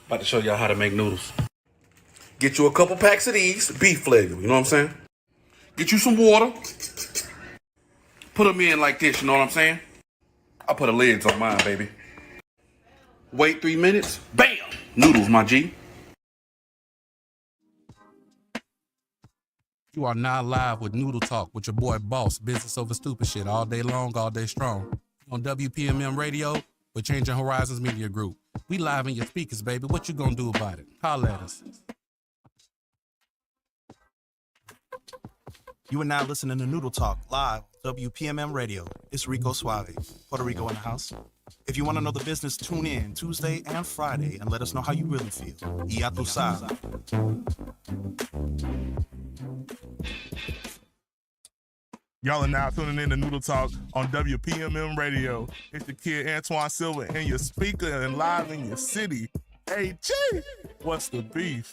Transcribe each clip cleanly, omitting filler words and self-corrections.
About to show y'all how to make noodles. Get you a couple packs of these, beef flavor, you know what I'm saying? Get you some water. Put them in like this, you know what I'm saying? I put the lids on mine, baby. Wait 3 minutes. Bam! Noodles, my G. You are now live with Noodle Talk with your boy Boss, business over stupid shit, all day long, all day strong. On WPMM Radio with Changing Horizons Media Group. We live in your speakers, baby. What you gonna do about it? Holla at us. You are now listening to Noodle Talk live, WPMM Radio. It's Rico Suave, Puerto Rico in the house. If you want to know the business, tune in Tuesday and Friday and let us know how you really feel. Ya tu sabes. Y'all are now tuning in to Noodle Talk on WPMM Radio. It's the kid Antoine Silva in your speaker and live in your city. Hey, G, what's the beef?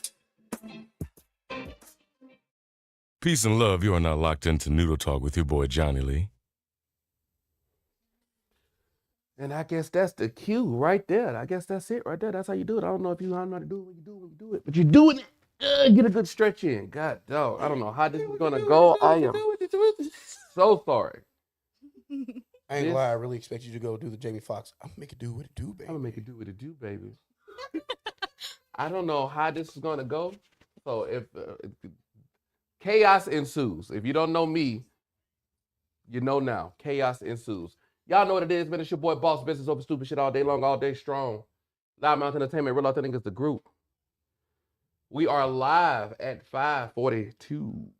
Peace and love. You are now locked into Noodle Talk with your boy Johnny Lee. And I guess that's the cue right there. I guess that's it right there. That's how you do it. I don't know if you know how to do it when you do it, but you're doing it. Get a good stretch in. God dog. I don't know how this is gonna go. I am so sorry. I ain't gonna lie, I really expect you to go do the Jamie Foxx. I'm gonna make it do what it do, baby. I'm gonna make it do what it do, baby. I don't know how this is gonna go. So if chaos ensues, if you don't know me, you know now. Chaos ensues. Y'all know what it is, man. It's your boy Boss, business over stupid shit all day long, all day strong. Loud Mountain Entertainment, Real Authentic is the group. We are live at 5:45.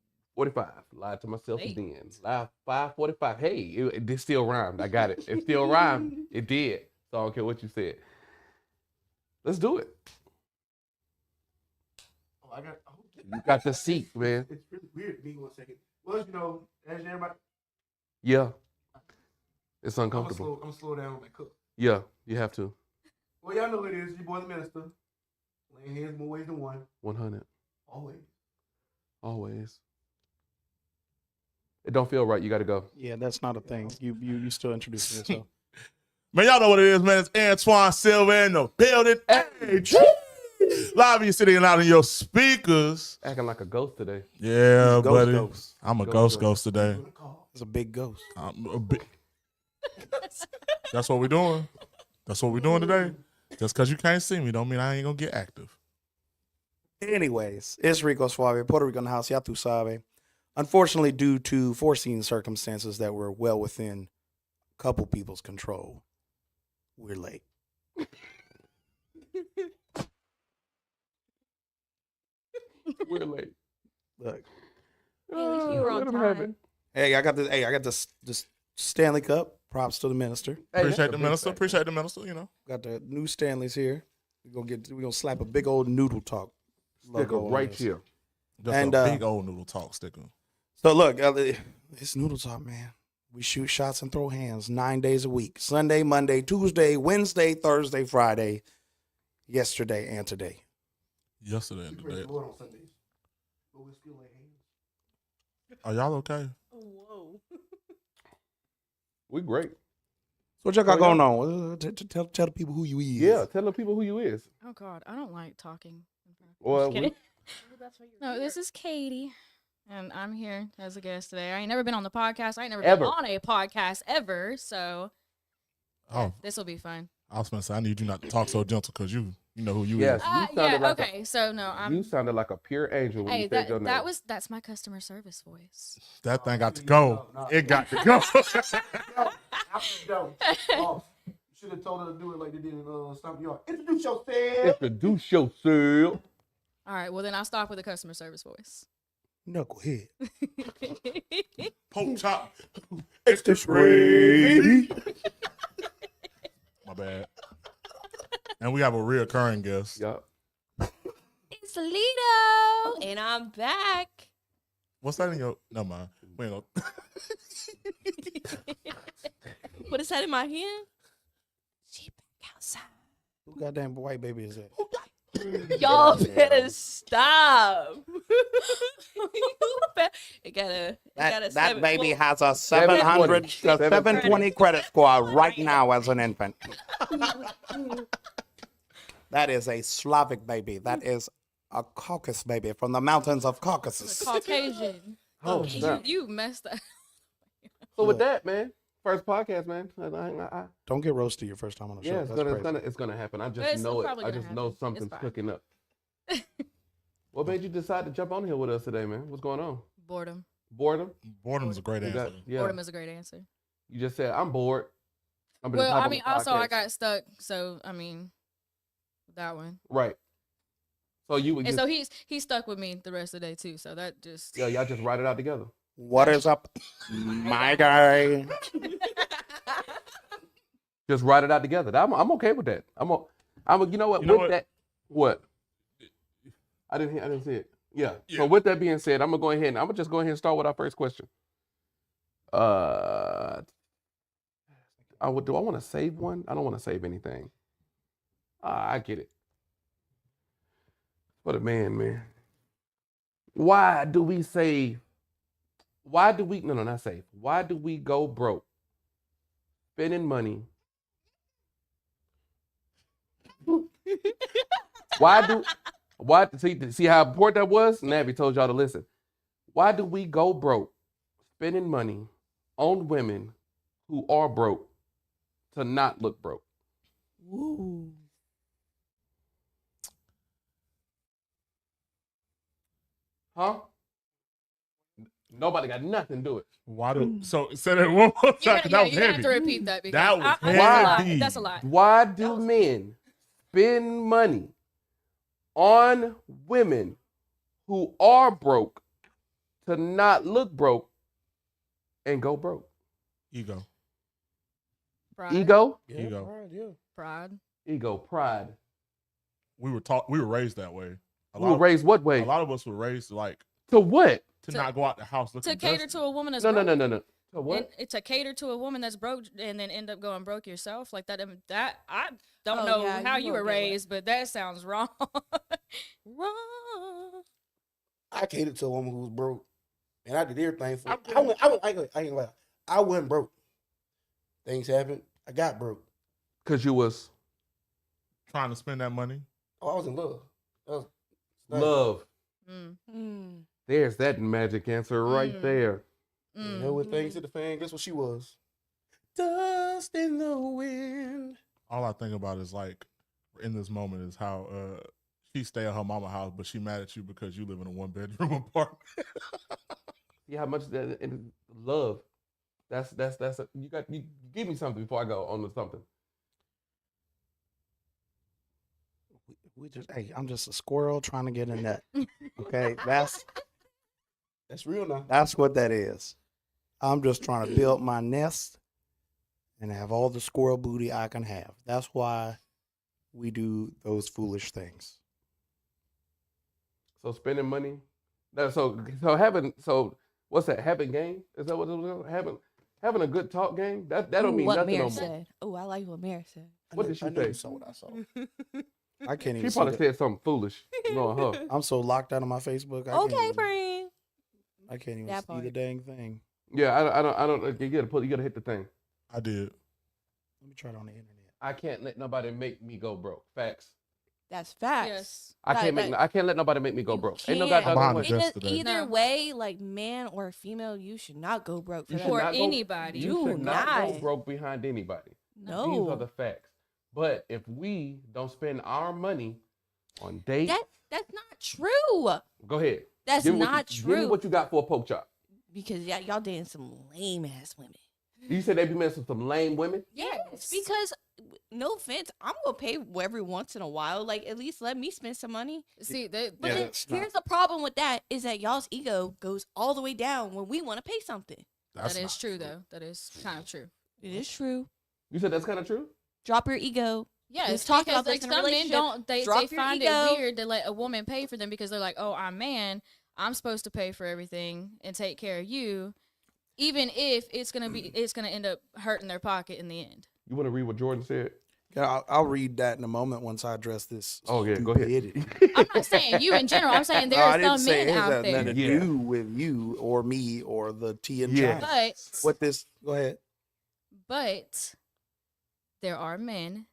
Lied to myself again. Live 5:45. Hey, it still rhymed. I got it. It still rhymed. It did. So I don't care what you said. Let's do it. Oh, You got the seat, man. It's really weird to me 1 second. Well, you know, as everybody, Yeah. It's I'm uncomfortable. gonna slow down on my cook. Yeah, you have to. Well, y'all know what it is. Your boy the minister. Laying hands more ways than one. 100. Always. Always. It don't feel right. You got to go. Yeah, that's not a thing. You still introducing yourself. Man, y'all know what it is, man. It's Antoine Silva in the building. Hey, G, live in your city and out in your speakers. Acting like a ghost today. Yeah, Ghost buddy. ghost. I'm a Ghost ghost today. It's a big ghost. I'm a big... That's what we're doing. That's what we're doing today. Just because you can't see me don't mean I ain't going to get active. Anyways, it's Rico Suave, Puerto Rico in the house. Ya tu sabe. Unfortunately, due to foreseen circumstances that were well within a couple people's control, we're late. We're late. Look, Hey, at least you were on let 'em have time. hey, I got this Stanley Cup. Props to the minister. Hey, Appreciate that's the a big minister. fact. Appreciate the minister, you know. Got the new Stanleys here. We're gonna slap a big old Noodle Talk Sticker logo on right this. here. Just And, a big old Noodle Talk sticker. So look, it's Noodle Talk, man. We shoot shots and throw hands 9 days a week. Sunday, Monday, Tuesday, Wednesday, Thursday, Friday, yesterday, and today. Yesterday and Praise today. the Lord on Sundays. But we still lay hands. Are y'all okay? Whoa. We great. So what y'all got going on? Tell the people who you is. Yeah, tell the people who you is. Oh God, I don't like talking. Well, Just kidding. No, this is Katie, and I'm here as a guest today. I ain't never been on the podcast. I ain't never Ever. been on a podcast ever. So Oh, this will be fun. I was going to say, I need you not to talk so gentle because you know who you Yes. is. You sounded Yeah. like Okay. So no, You I'm. sounded like a pure angel when Hey, you said your name. that's my customer service voice. That thing got to go. No. It got to go. No. Oh, you should have told her to do it like they did in Stomp Yard. Introduce yourself. Introduce yourself. All right. Well, then I'll start with the customer service voice. Knucklehead. Poke chop. Extra spray. My bad. And we have a reoccurring guest. Yup. It's Lito, and I'm back. What's that in your... Never mind. We ain't gonna... What is that in my hand? She back outside. Who goddamn white baby is that? Y'all better stop. It got a That baby has a 700 720 credit score right now as an infant. That is a Slavic baby. That is a Caucasus baby from the mountains of It's Caucasus. a Caucasian. Oh, you, snap. you messed up. So with that, man, first podcast, man. Don't get roasted your first time on the show. Yeah, That's it's gonna happen. I It's just know it. probably I gonna just know happen. something's It's fine. cooking up. What made you decide to jump on here with us today, man? What's going on? Boredom. Boredom? Boredom's a great You answer. got- yeah. Boredom is a great answer. You just said I'm bored. I'm gonna Well, hop I on mean, the also I podcast." got stuck, so I mean, that one. right. So you would And just, so he's stuck with me the rest of the day too. So that just yeah, y'all just write it out together. What is up, my guy? Just write it out together. I'm okay with that. You know what? You know with what? that, what? I didn't see it. Yeah. Yeah. So with that being said, I'm gonna just go ahead and start with our first question. Do I want to save one? I don't want to save anything. I get it. What a man. Why do we save? Why do we not save? Why do we go broke? Spending money. See how important that was? Navi told y'all to listen. Why do we go broke spending money on women who are broke to not look broke? Ooh. Huh? Nobody got nothing to do it. Why do so? Say that one more time. 'Cause that was you have heavy. to repeat that because That was that's a lot. heavy. That's a lot. Why do men spend money on women who are broke to not look broke and go broke? Ego. Pride. Ego? Ego. Pride, yeah. Pride. Ego, pride. We were raised that way. We were raised what way? A lot of us were raised like To what? to To- not go out the house looking To cater dusty. to a woman that's No. broke. To what? And to cater to a woman that's broke and then end up going broke yourself like that. That I don't Oh, know yeah, how you you won't were get away. raised, but that sounds wrong. Wrong. I catered to a woman who was broke, and I did everything for. I ain't lie. I wasn't broke. Things happened. I got broke. Because you was Trying to spend that money. Oh, I was in love. That was love. Mm. There's that magic answer right Mm. there. You know what things hit the fan? Guess what she was? Dust in the wind. All I think about is like in this moment is how she stay at her mama house, but she mad at you because you live in a 1-bedroom apartment. See how much that and love. That's you give me something before I go on to something. I'm just a squirrel trying to get a nut. Okay, that's real now. That's what that is. I'm just trying to build my nest and have all the squirrel booty I can have. That's why we do those foolish things. So spending money. What's that? Having game? Is that what it was? Having a good talk game? That don't mean what nothing Mary no more. said. Oh, I like what Mary said. What did she I know say? you saw what I saw. I can't even. She see probably the- said something foolish. Knowing her. I'm so locked out of my Facebook. Okay, friend. I can't even That see part. the dang thing. Yeah, I don't. You gotta hit the thing. I did. Let me try it on the internet. I can't let nobody make me go broke. Facts. That's facts. Yes. I can't let nobody make me go broke. Ain't no can't. goddamn I'm way. behind the desk today. Either No. way, like man or female, you should not go broke for You that. should For not go- anybody. You Do should not go not. broke behind anybody. These are No. the facts. But if we don't spend our money on dates, That's not true. go ahead. That's Give me what not Give me true. what you got for a poke chop. Because y'all dating some lame ass women. You said they be messing with some lame women. Yes. Because no offense, I'm gonna pay every once in a while. Like at least let me spend some money. See, But Yeah, then it's not- here's the problem with that is that y'all's ego goes all the way down when we want to pay something. That's that is not true though. That is kind of true. It is true. You said that's kind of true. Drop your ego. Yes, Let's talk because about this like in a some men relationship. don't they Drop your find ego. it weird to let a woman pay for them because they're like, oh, I'm man, I'm supposed to pay for everything and take care of you, even if it's gonna end up hurting their pocket in the end. You want to read what Jordan said? Yeah, I'll read that in a moment once I address this. Oh yeah, go ahead. stupidity. I'm not saying you in general. I'm saying No, there I are didn't some say men it has out nothing there, to Yeah. do with you or me or the T and Yeah. John. but What this? Go ahead. but there are men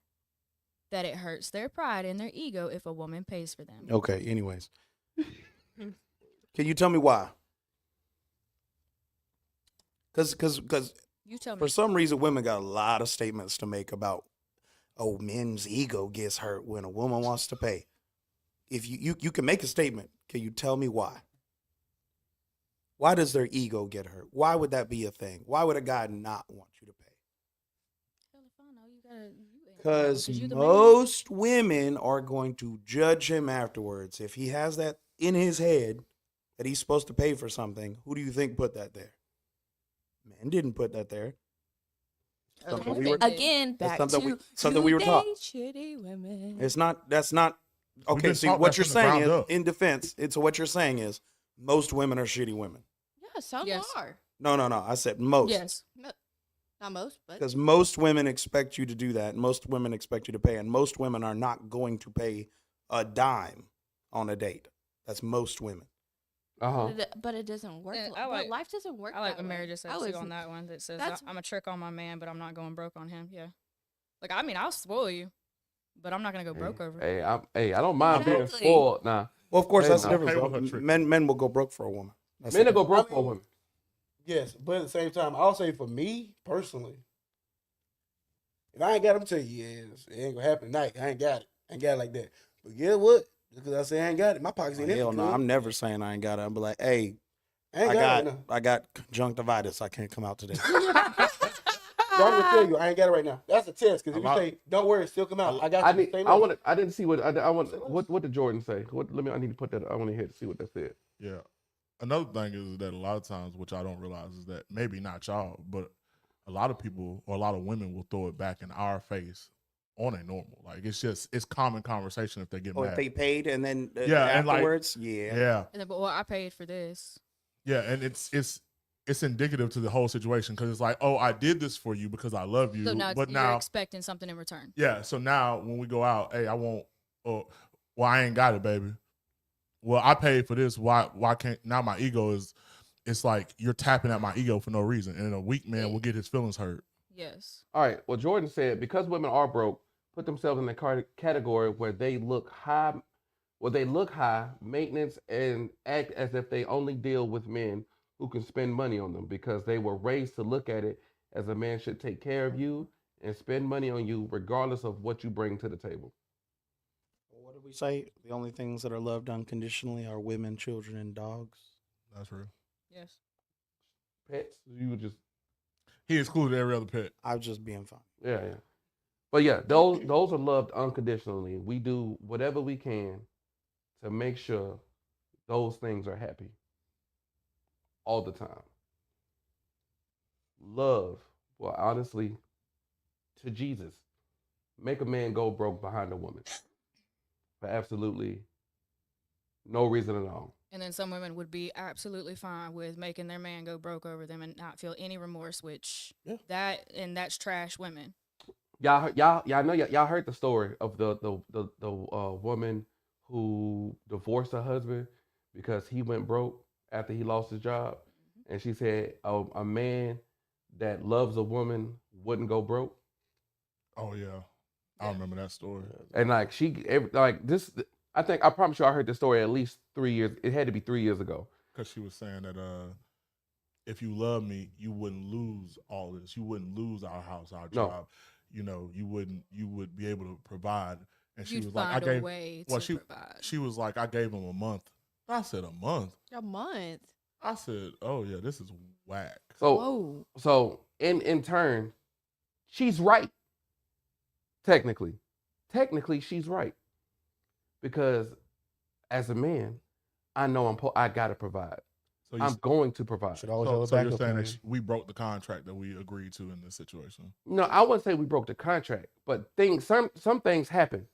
that it hurts their pride and their ego if a woman pays for them. Okay, anyways. Can you tell me why? Because You tell me. for some reason, women got a lot of statements to make about, oh, men's ego gets hurt when a woman wants to pay. If you can make a statement, can you tell me why? Why does their ego get hurt? Why would that be a thing? Why would a guy not want you to pay? Because most women are going to judge him afterwards. If he has that in his head that he's supposed to pay for something, who do you think put that there? Men didn't put that there. Something we were, Again, that's back something to something we were taught. shitty women. It's not. That's not. Okay. been See, taught what that you're from the saying ground is, up. in defense, it's what you're saying is most women are shitty women. Yeah, some Yes. are. No. I said most. Yes. No, not most, but Because most women expect you to do that. Most women expect you to pay, and most women are not going to pay a dime on a date. That's most women. but it doesn't work. And But life doesn't work. I like that what way. Mary just said I too was- on that one that says that's- I'm a trick on my man, but I'm not going broke on him. Yeah. Like, I mean, I'll spoil you, but I'm not going to go broke over it. I don't mind being Exactly. spoiled now. Well, of course, Hey, that's the no. difference. Pay with though. her trick. Men will go broke for a woman. That's Men the will go broke I for mean- women. Yes, but at the same time, I'll say for me personally, if I ain't got them tell you, yes, it ain't gonna happen tonight. I ain't got it. I ain't got it like that. But guess what? Just because I say I ain't got it, my pockets ain't empty. Hell no, cuz. I'm never saying I ain't got it. I'm be like, hey, I ain't I got it got right now. I got conjunctivitis. I can't come out today. So I'm gonna tell you, I ain't got it right now. That's a test. Because if A lot- you say, "Don't worry, still come out," I got I you. need. Say I no. want. I didn't see what. I want. What did Jordan say? I need to put that. I want to hear to see what that said. Yeah. Another thing is that a lot of times, which I don't realize, is that maybe not y'all, but a lot of people or a lot of women will throw it back in our face on a normal. Like it's common conversation if they get Or mad. if they paid and then Yeah, and like- afterwards, yeah. Yeah. And then, but I paid for this. Yeah, and it's indicative to the whole situation because it's like, oh, I did this for you because I love you, So now but you're now, expecting something in return. yeah. So now when we go out, hey, I won't. Oh, well, I ain't got it, baby. Well, I paid for this. Why can't now? My ego is. It's like you're tapping at my ego for no reason, and a weak man will get his feelings hurt. Yes. All right. Well, Jordan said because women are broke, put themselves in the category where they look high, maintenance, and act as if they only deal with men who can spend money on them because they were raised to look at it as a man should take care of you and spend money on you regardless of what you bring to the table. What did we say? The only things that are loved unconditionally are women, children, and dogs. That's real. Yes. Pets, you would just He excluded every other pet. I was just being funny. yeah. But yeah, those are loved unconditionally. We do whatever we can to make sure those things are happy all the time. Love, well, honestly, to Jesus, make a man go broke behind a woman for absolutely no reason at all. And then some women would be absolutely fine with making their man go broke over them and not feel any remorse, which that's trash women. Y'all know y'all heard the story of the woman who divorced her husband because he went broke after he lost his job, and she said a man that loves a woman wouldn't go broke. Oh yeah, I remember that story. And like this, I promise you I heard this story at least 3 years. It had to be 3 years ago. Because she was saying that if you love me, you wouldn't lose all this. You wouldn't lose our house, our No. job. You know, you would be able to provide. And she You'd was like, find I gave. a way well, to provide. she was like, I gave him a month. I said a month. A month. I said, oh yeah, this is whack. So in turn, she's right. Technically, she's right because as a man, I know I gotta provide. So I'm going to provide. Should always So, have a so you're backup saying plan. that we broke the contract that we agreed to in this situation. No, I wouldn't say we broke the contract, but some things happen,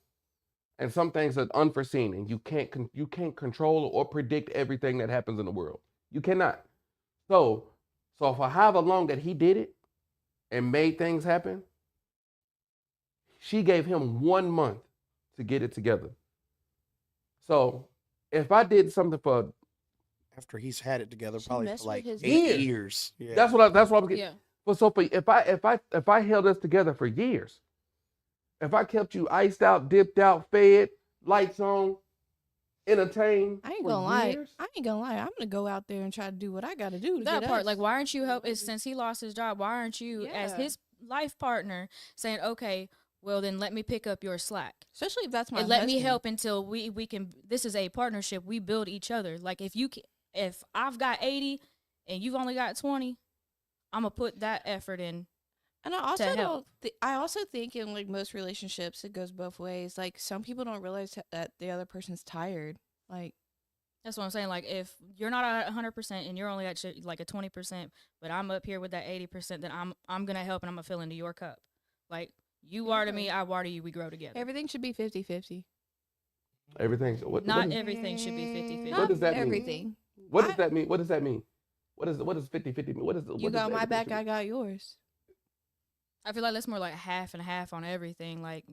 and some things are unforeseen, and you can't control or predict everything that happens in the world. You cannot. So for however long that he did it and made things happen, she gave him 1 month to get it together. So if I did something for After he's had it together, probably messed for like with his 8 years. years. Yeah. That's what I was getting. Yeah. Well, so if I held us together for years, If I kept you iced out, dipped out, fed, lights on, entertained, I ain't for gonna lie. years, I ain't gonna lie. I'm gonna go out there and try to do what I gotta do to That get part, us. like, why aren't you helping? Since he lost his job, why aren't you, as Yeah. his life partner, saying, okay, well then let me pick up your slack Especially if that's my and let me husband. help until we can. This is a partnership. We build each other. Like if I've got 80 and you've only got 20, I'm gonna put that effort in. And I also help. don't. I also think in like most relationships, it goes both ways. Like some people don't realize that the other person's tired. Like That's what I'm saying. Like if you're not at 100% and you're only at like a 20%, but I'm up here with that 80%, then I'm gonna help and I'm gonna fill into your cup. Like you water me, I water you. We grow together. everything should be 50-50. everything. What, Not what, everything should be 50-50. What does that mean? everything. what does that mean? What does that mean? What is 50-50 mean? What is You got my back, I got yours. I feel like that's more like half and half on everything. Like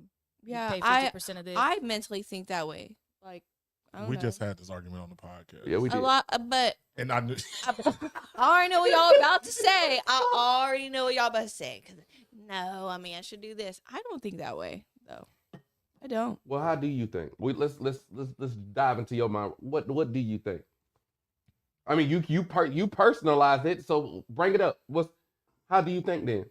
Yeah, you pay 50% of this. I mentally think that way. Like I don't We know. just had this argument on the podcast. Yeah, we a did. lot, but And I knew I already know what y'all about to say. I already know what y'all about to say. 'Cause no, I mean I should do this. I don't think that way though. I don't. Well, how do you think? Let's dive into your mind. What do you think? I mean, you personalize it, so bring it up. How do you think then?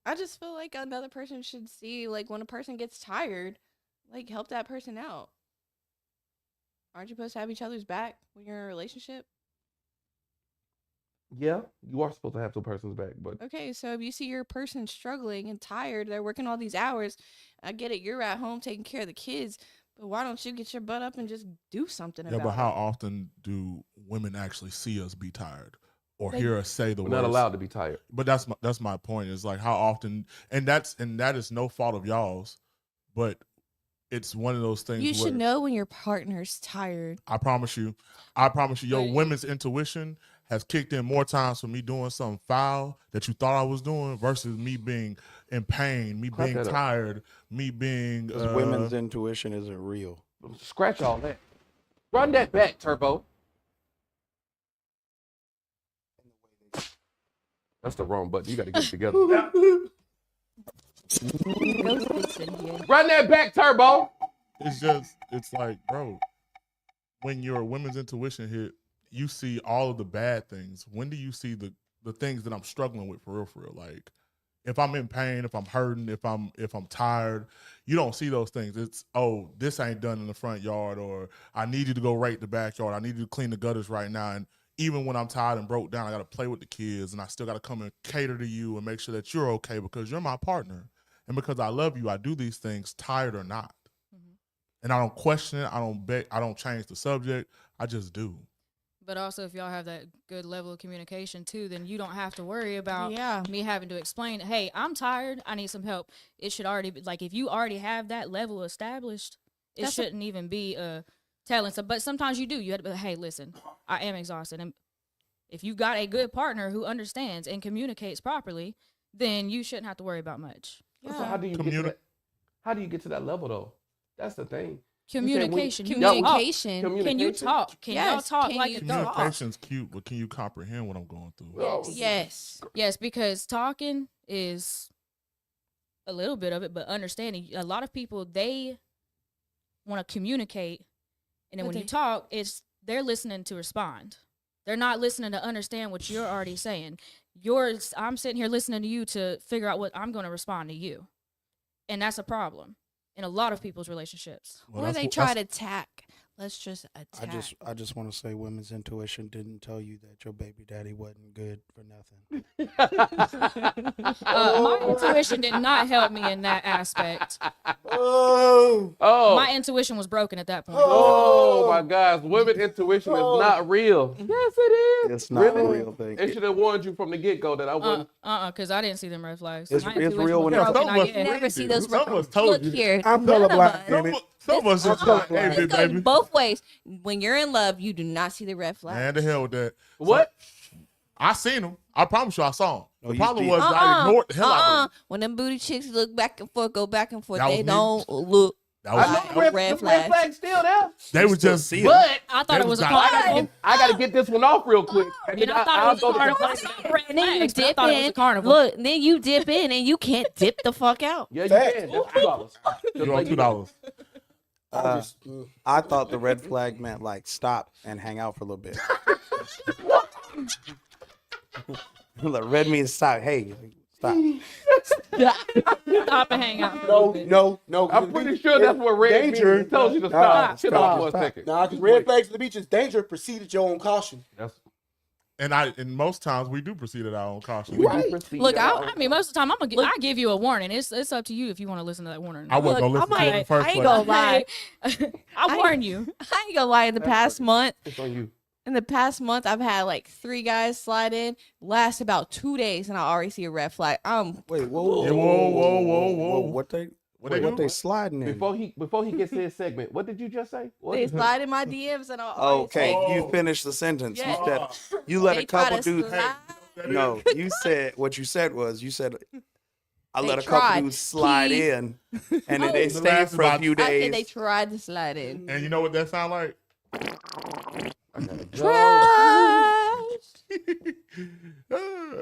I just feel like another person should see, like, when a person gets tired, like, help that person out. Aren't you supposed to have each other's back when you're in a relationship? Yeah, you are supposed to have two persons back, but Okay, so if you see your person struggling and tired, they're working all these hours, I get it, you're at home taking care of the kids, but why don't you get your butt up and just do something yeah, about but how it? often do women actually see us be tired or They- hear us say the we're words? not allowed to be tired. But that's my point. Is like how often, and that is no fault of y'all's, but it's one of those things. You where should know when your partner's tired. I promise you, your Right. women's intuition has kicked in more times for me doing something foul that you thought I was doing versus me being in pain, me Clap being that up. tired, me being Because women's intuition isn't real. Scratch all that. Run that back, Turbo. That's the wrong button. You got to get it together. Go fix it here. Run that back, Turbo. it's like, bro, when your women's intuition hit, you see all of the bad things. When do you see the things that I'm struggling with for real? Like if I'm in pain, if I'm hurting, if I'm tired, you don't see those things. It's, oh, this ain't done in the front yard, or I need you to go rake the backyard. I need you to clean the gutters right now. And even when I'm tired and broke down, I got to play with the kids, and I still got to come and cater to you and make sure that you're okay because you're my partner. And because I love you, I do these things, tired or not. Mhm. And I don't question it. I don't beg. I don't change the subject. I just do. But also, if y'all have that good level of communication too, then you don't have to worry about Yeah. me having to explain, hey, I'm tired, I need some help. It should already be, like, if you already have that level established, it That's a- shouldn't even be telling. So, but sometimes you do. You have to be like, hey, listen, I am exhausted. And if you got a good partner who understands and communicates properly, then you shouldn't have to worry about much. So Yeah. how do you get to that? How do you get to that level though? That's the thing. Communication. You Communication. talk. Can you talk? Can y'all Yes, talk can like you adults? talk? Communication's cute, but can you comprehend what I'm going through? Yes. Yes, because talking is a little bit of it, but understanding. A lot of people, they want to communicate, and then But when you they- talk, they're listening to respond. They're not listening to understand what you're already saying. I'm sitting here listening to you to figure out what I'm going to respond to you, and that's a problem in a lot of people's relationships. Well, Or that's they what- try that's- to attack. Let's just attack. I just want to say women's intuition didn't tell you that your baby daddy wasn't good for nothing. My intuition did not help me in that aspect. Oh, Oh, My intuition was broken at that point. oh my gosh, women intuition is not real. Yes, it is. It's not Really? a real thing. It should have warned you from the get go that I wouldn't. Because I didn't see them red flags. It's- My it's intuition real was when it's- broken, Some I of us guess. Never see those. Some of us told Look you. here. I'm none of colorblind, us- damn it. Some of us just I'm like, hey, This big goes baby. both ways. When you're in love, you do not see the red flags. Man, the hell with that. What? I seen him. I promise you, I saw him. No, The you problem did. was I ignored the hell out of him. When them booty chicks look back and forth, go back and forth, That they was me. don't look. That was, I know a the red red flag's still there. they was just But I thought it was a They- carnival. I gotta get this one off real quick. And And then I thought it was a go to carnival. the- And then you Flags, but I dip thought it was a in. carnival. Look, then you dip in and you can't dip the fuck out. Yeah, you Facts. can. That's $2. you on $2. I thought the red flag meant like stop and hang out for a little bit. Like, red means stop. Hey, stop. Stop and hang out. For a little bit. No. I'm pretty sure that's what red danger. means. It tells you to stop. Chill out for a second. Nah, because red flags to the beach is danger. Proceed at your own caution. That's And most times we do proceed at our own caution. Right. Look, I mean, most of the time I give you a warning. It's up to you if you want to listen to that warning. I wasn't Look, gonna listen to it in the I first ain't place. gonna lie. I warn you. I ain't gonna lie. In the past month, it's on you. I've had like 3 guys slide in. Last about 2 days, and I already see a red flag. Wait, whoa, Yeah, whoa. What they What they sliding in? Before he gets to his segment, what did you just say? What? they slide in my DMs, and I already Okay, say, you finished the sentence. Yeah. You said you let they a couple try to dudes. slide. No, you said what you said was I They let a couple tried. dudes slide He- in, and then Oh. they The stayed last for a about- few I said they days. tried to slide in. And you know what that sound like?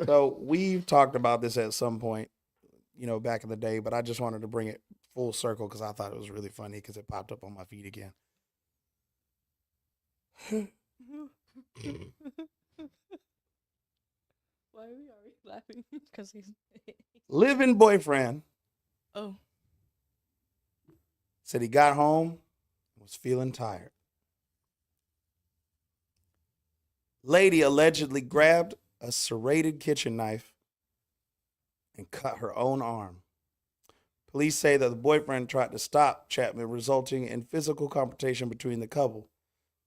So we've talked about this at some point, back in the day, but I just wanted to bring it full circle because I thought it was really funny because it popped up on my feed again. Why are we already laughing? Because he's. Living boyfriend Oh. said he got home and was feeling tired. Lady allegedly grabbed a serrated kitchen knife and cut her own arm. Police say that the boyfriend tried to stop Chapman, resulting in physical confrontation between the couple.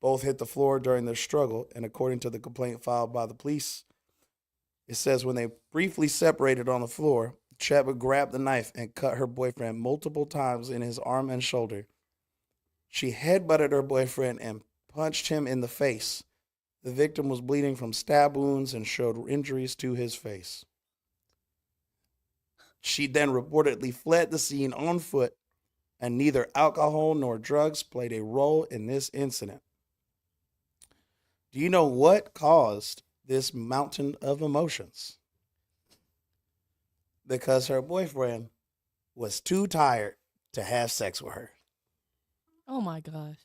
Both hit the floor during their struggle, and according to the complaint filed by the police, it says when they briefly separated on the floor, Chapman grabbed the knife and cut her boyfriend multiple times in his arm and shoulder. She headbutted her boyfriend and punched him in the face. The victim was bleeding from stab wounds and showed injuries to his face. She then reportedly fled the scene on foot, and neither alcohol nor drugs played a role in this incident. Do you know what caused this mountain of emotions? Because her boyfriend was too tired to have sex with her. Oh my gosh.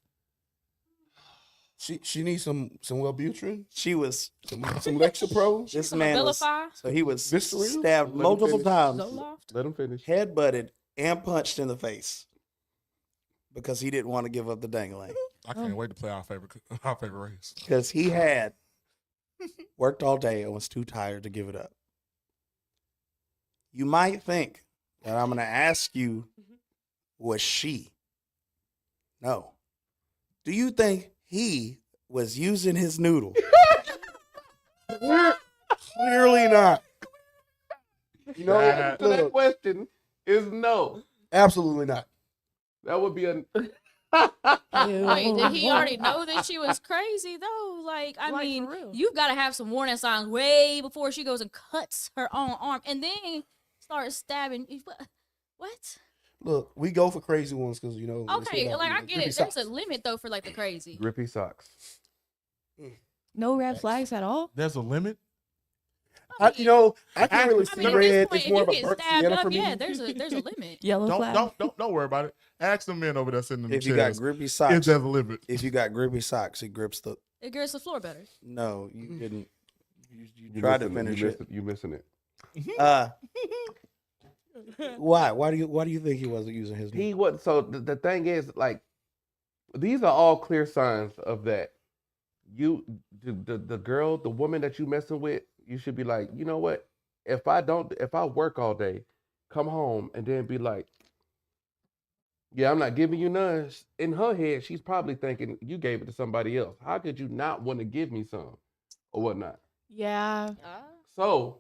She needs some Wellbutrin, She was some Lexapro. this Some man was Abilify? so he was Visceral? stabbed Let him multiple finish. times, Zoloft? Let him finish. headbutted, and punched in the face because he didn't want to give up the dangling. I can't wait to play our favorite race. Because he had worked all day and was too tired to give it up. You might think that I'm going to ask you, was she? No. Do you think he was using his noodle? Clearly not. You know, To that look, question is no. absolutely not. That would be a. Wait, did he already know that she was crazy though? Like, I Like, mean, for real. you've got to have some warning signs way before she goes and cuts her own arm and then starts stabbing. What? Look, we go for crazy ones because they Okay, say about, like I grippy get it. There's socks. a limit though for like the crazy. Grippy socks. No red flags at all? There's a limit. I can't really I see mean, at red. this point, It's more if of you a get burnt stabbed sienna up, for me. yeah, there's a limit. Yellow flag. Don't worry about it. Ask the men over there sitting in the If you got chairs grippy if socks, there's a limit. if you got grippy socks, it grips the. It grips the floor better. No, you didn't. You You tried to missing finish it. You missing it. Why? Why do you think he wasn't using his? He was. So the thing is, like, these are all clear signs of that. The girl, the woman that you messing with, you should be like, you know what? If I work all day, come home and then be like, yeah, I'm not giving you none. In her head, she's probably thinking you gave it to somebody else. How could you not want to give me some or whatnot? Yeah. So,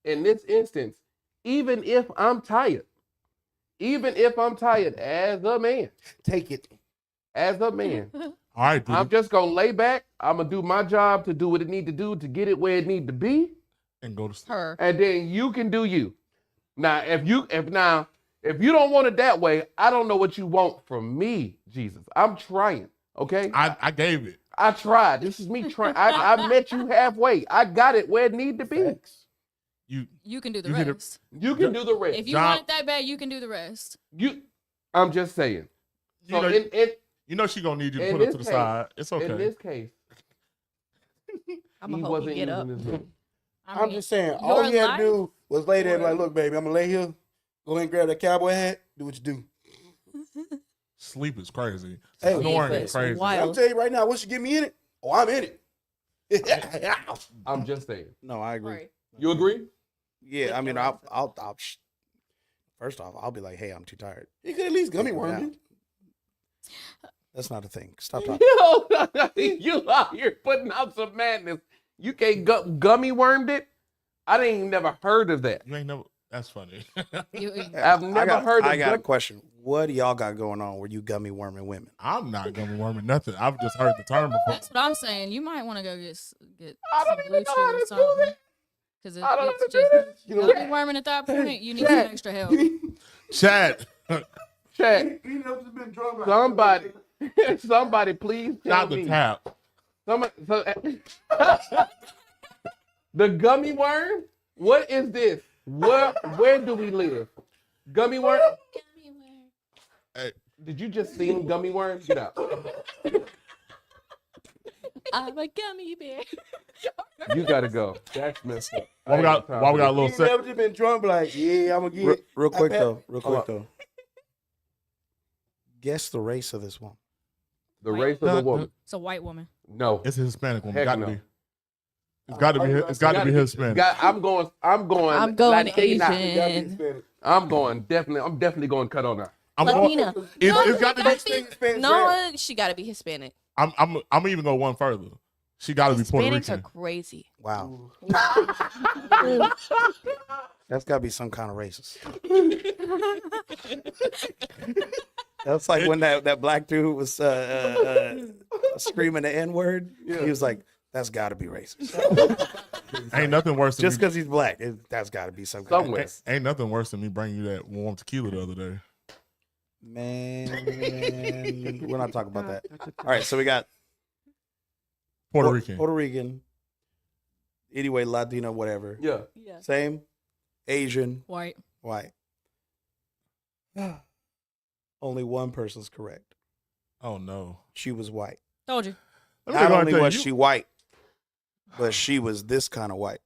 in this instance, even if I'm tired as a man, Take it. as a man, All right, dude. I'm just gonna lay back. I'm gonna do my job to do what it need to do to get it where it need to be, and go to sleep. Her. and then you can do you. Now, if If you don't want it that way, I don't know what you want from me, Jesus. I'm trying, okay? I gave it. I tried. This is me trying. I met you halfway. I got it where it need to be. You can do the you hit it- rest. You can do the rest. If you John- want it that bad, you can do the rest. I'm just saying. You So know, you know she gonna need you to in put it this to the case- side. It's okay. In this case, I'm he gonna hope wasn't you get using up. his room. I I'm mean, just saying, all your he had life- to do was lay there and be like, look, baby, I'm gonna lay here. Go ahead and grab that cowboy hat. Do what you do. Sleep is crazy. Hey, Snoring Sleep is is crazy. wild. I'll tell you right now, once you get me in it, oh, I'm in it. I'm just saying. No, I agree. Right. You agree? Yeah, I mean, I'll first off, I'll be like, hey, I'm too tired. You could at least gummy worm me. That's not a thing. Stop talking. Yo, you out here putting out some madness. You can't gummy wormed it? I ain't never heard of that. You ain't never. That's funny. I've never heard of I got a gummy. question. What do y'all got going on where you gummy worming women? I'm not gummy worming nothing. I've just heard the term before. That's what I'm saying. You might want to go get I don't some even know how Blue to Chew do or something. that. Because I don't know it's how to do just that. gummy worming at that point. You need some extra help. Chad, Chat. He knows he's been drunk. Somebody please tell not the me. tap. The gummy worm? What is this? Where do we live? Gummy worm? Hey. Did you just sing gummy worm? Get out. I'm a gummy bear. You gotta go. That's messed up. Why we got a little He set? never just been drunk, like, yeah, I'm gonna get Real quick I bet- though. Hold on. Guess the race of this woman. The race of the woman. It's a white woman. No. It's a Hispanic woman. Heck Got to no. be. It's got to be. It's got to be Hispanic. I'm going I'm going Latina. Asian. I'm definitely going cut on her. I'm going. Latina. It's got to be. No, she got to be Hispanic. I'm even go one further. She got to be Puerto Hispanics are Rican. crazy. Wow. That's got to be some kind of racist. That's like when that black dude was screaming the N-word. Yeah. He was like, that's got to be racist. Ain't nothing worse than Just me, because he's black, that's got to be some kind Somewhere. of ain't nothing worse than me bringing you that warm tequila the other day. Man, we're not talking about that. All right, so we got Puerto Rican. Puerto Rican. Anyway, Latino, whatever. Yeah. Yeah. Same. Asian, White. white. Only one person's correct. Oh no. She was white. Told you. Let me Not go and only tell was you- she white, but she was this kind of white.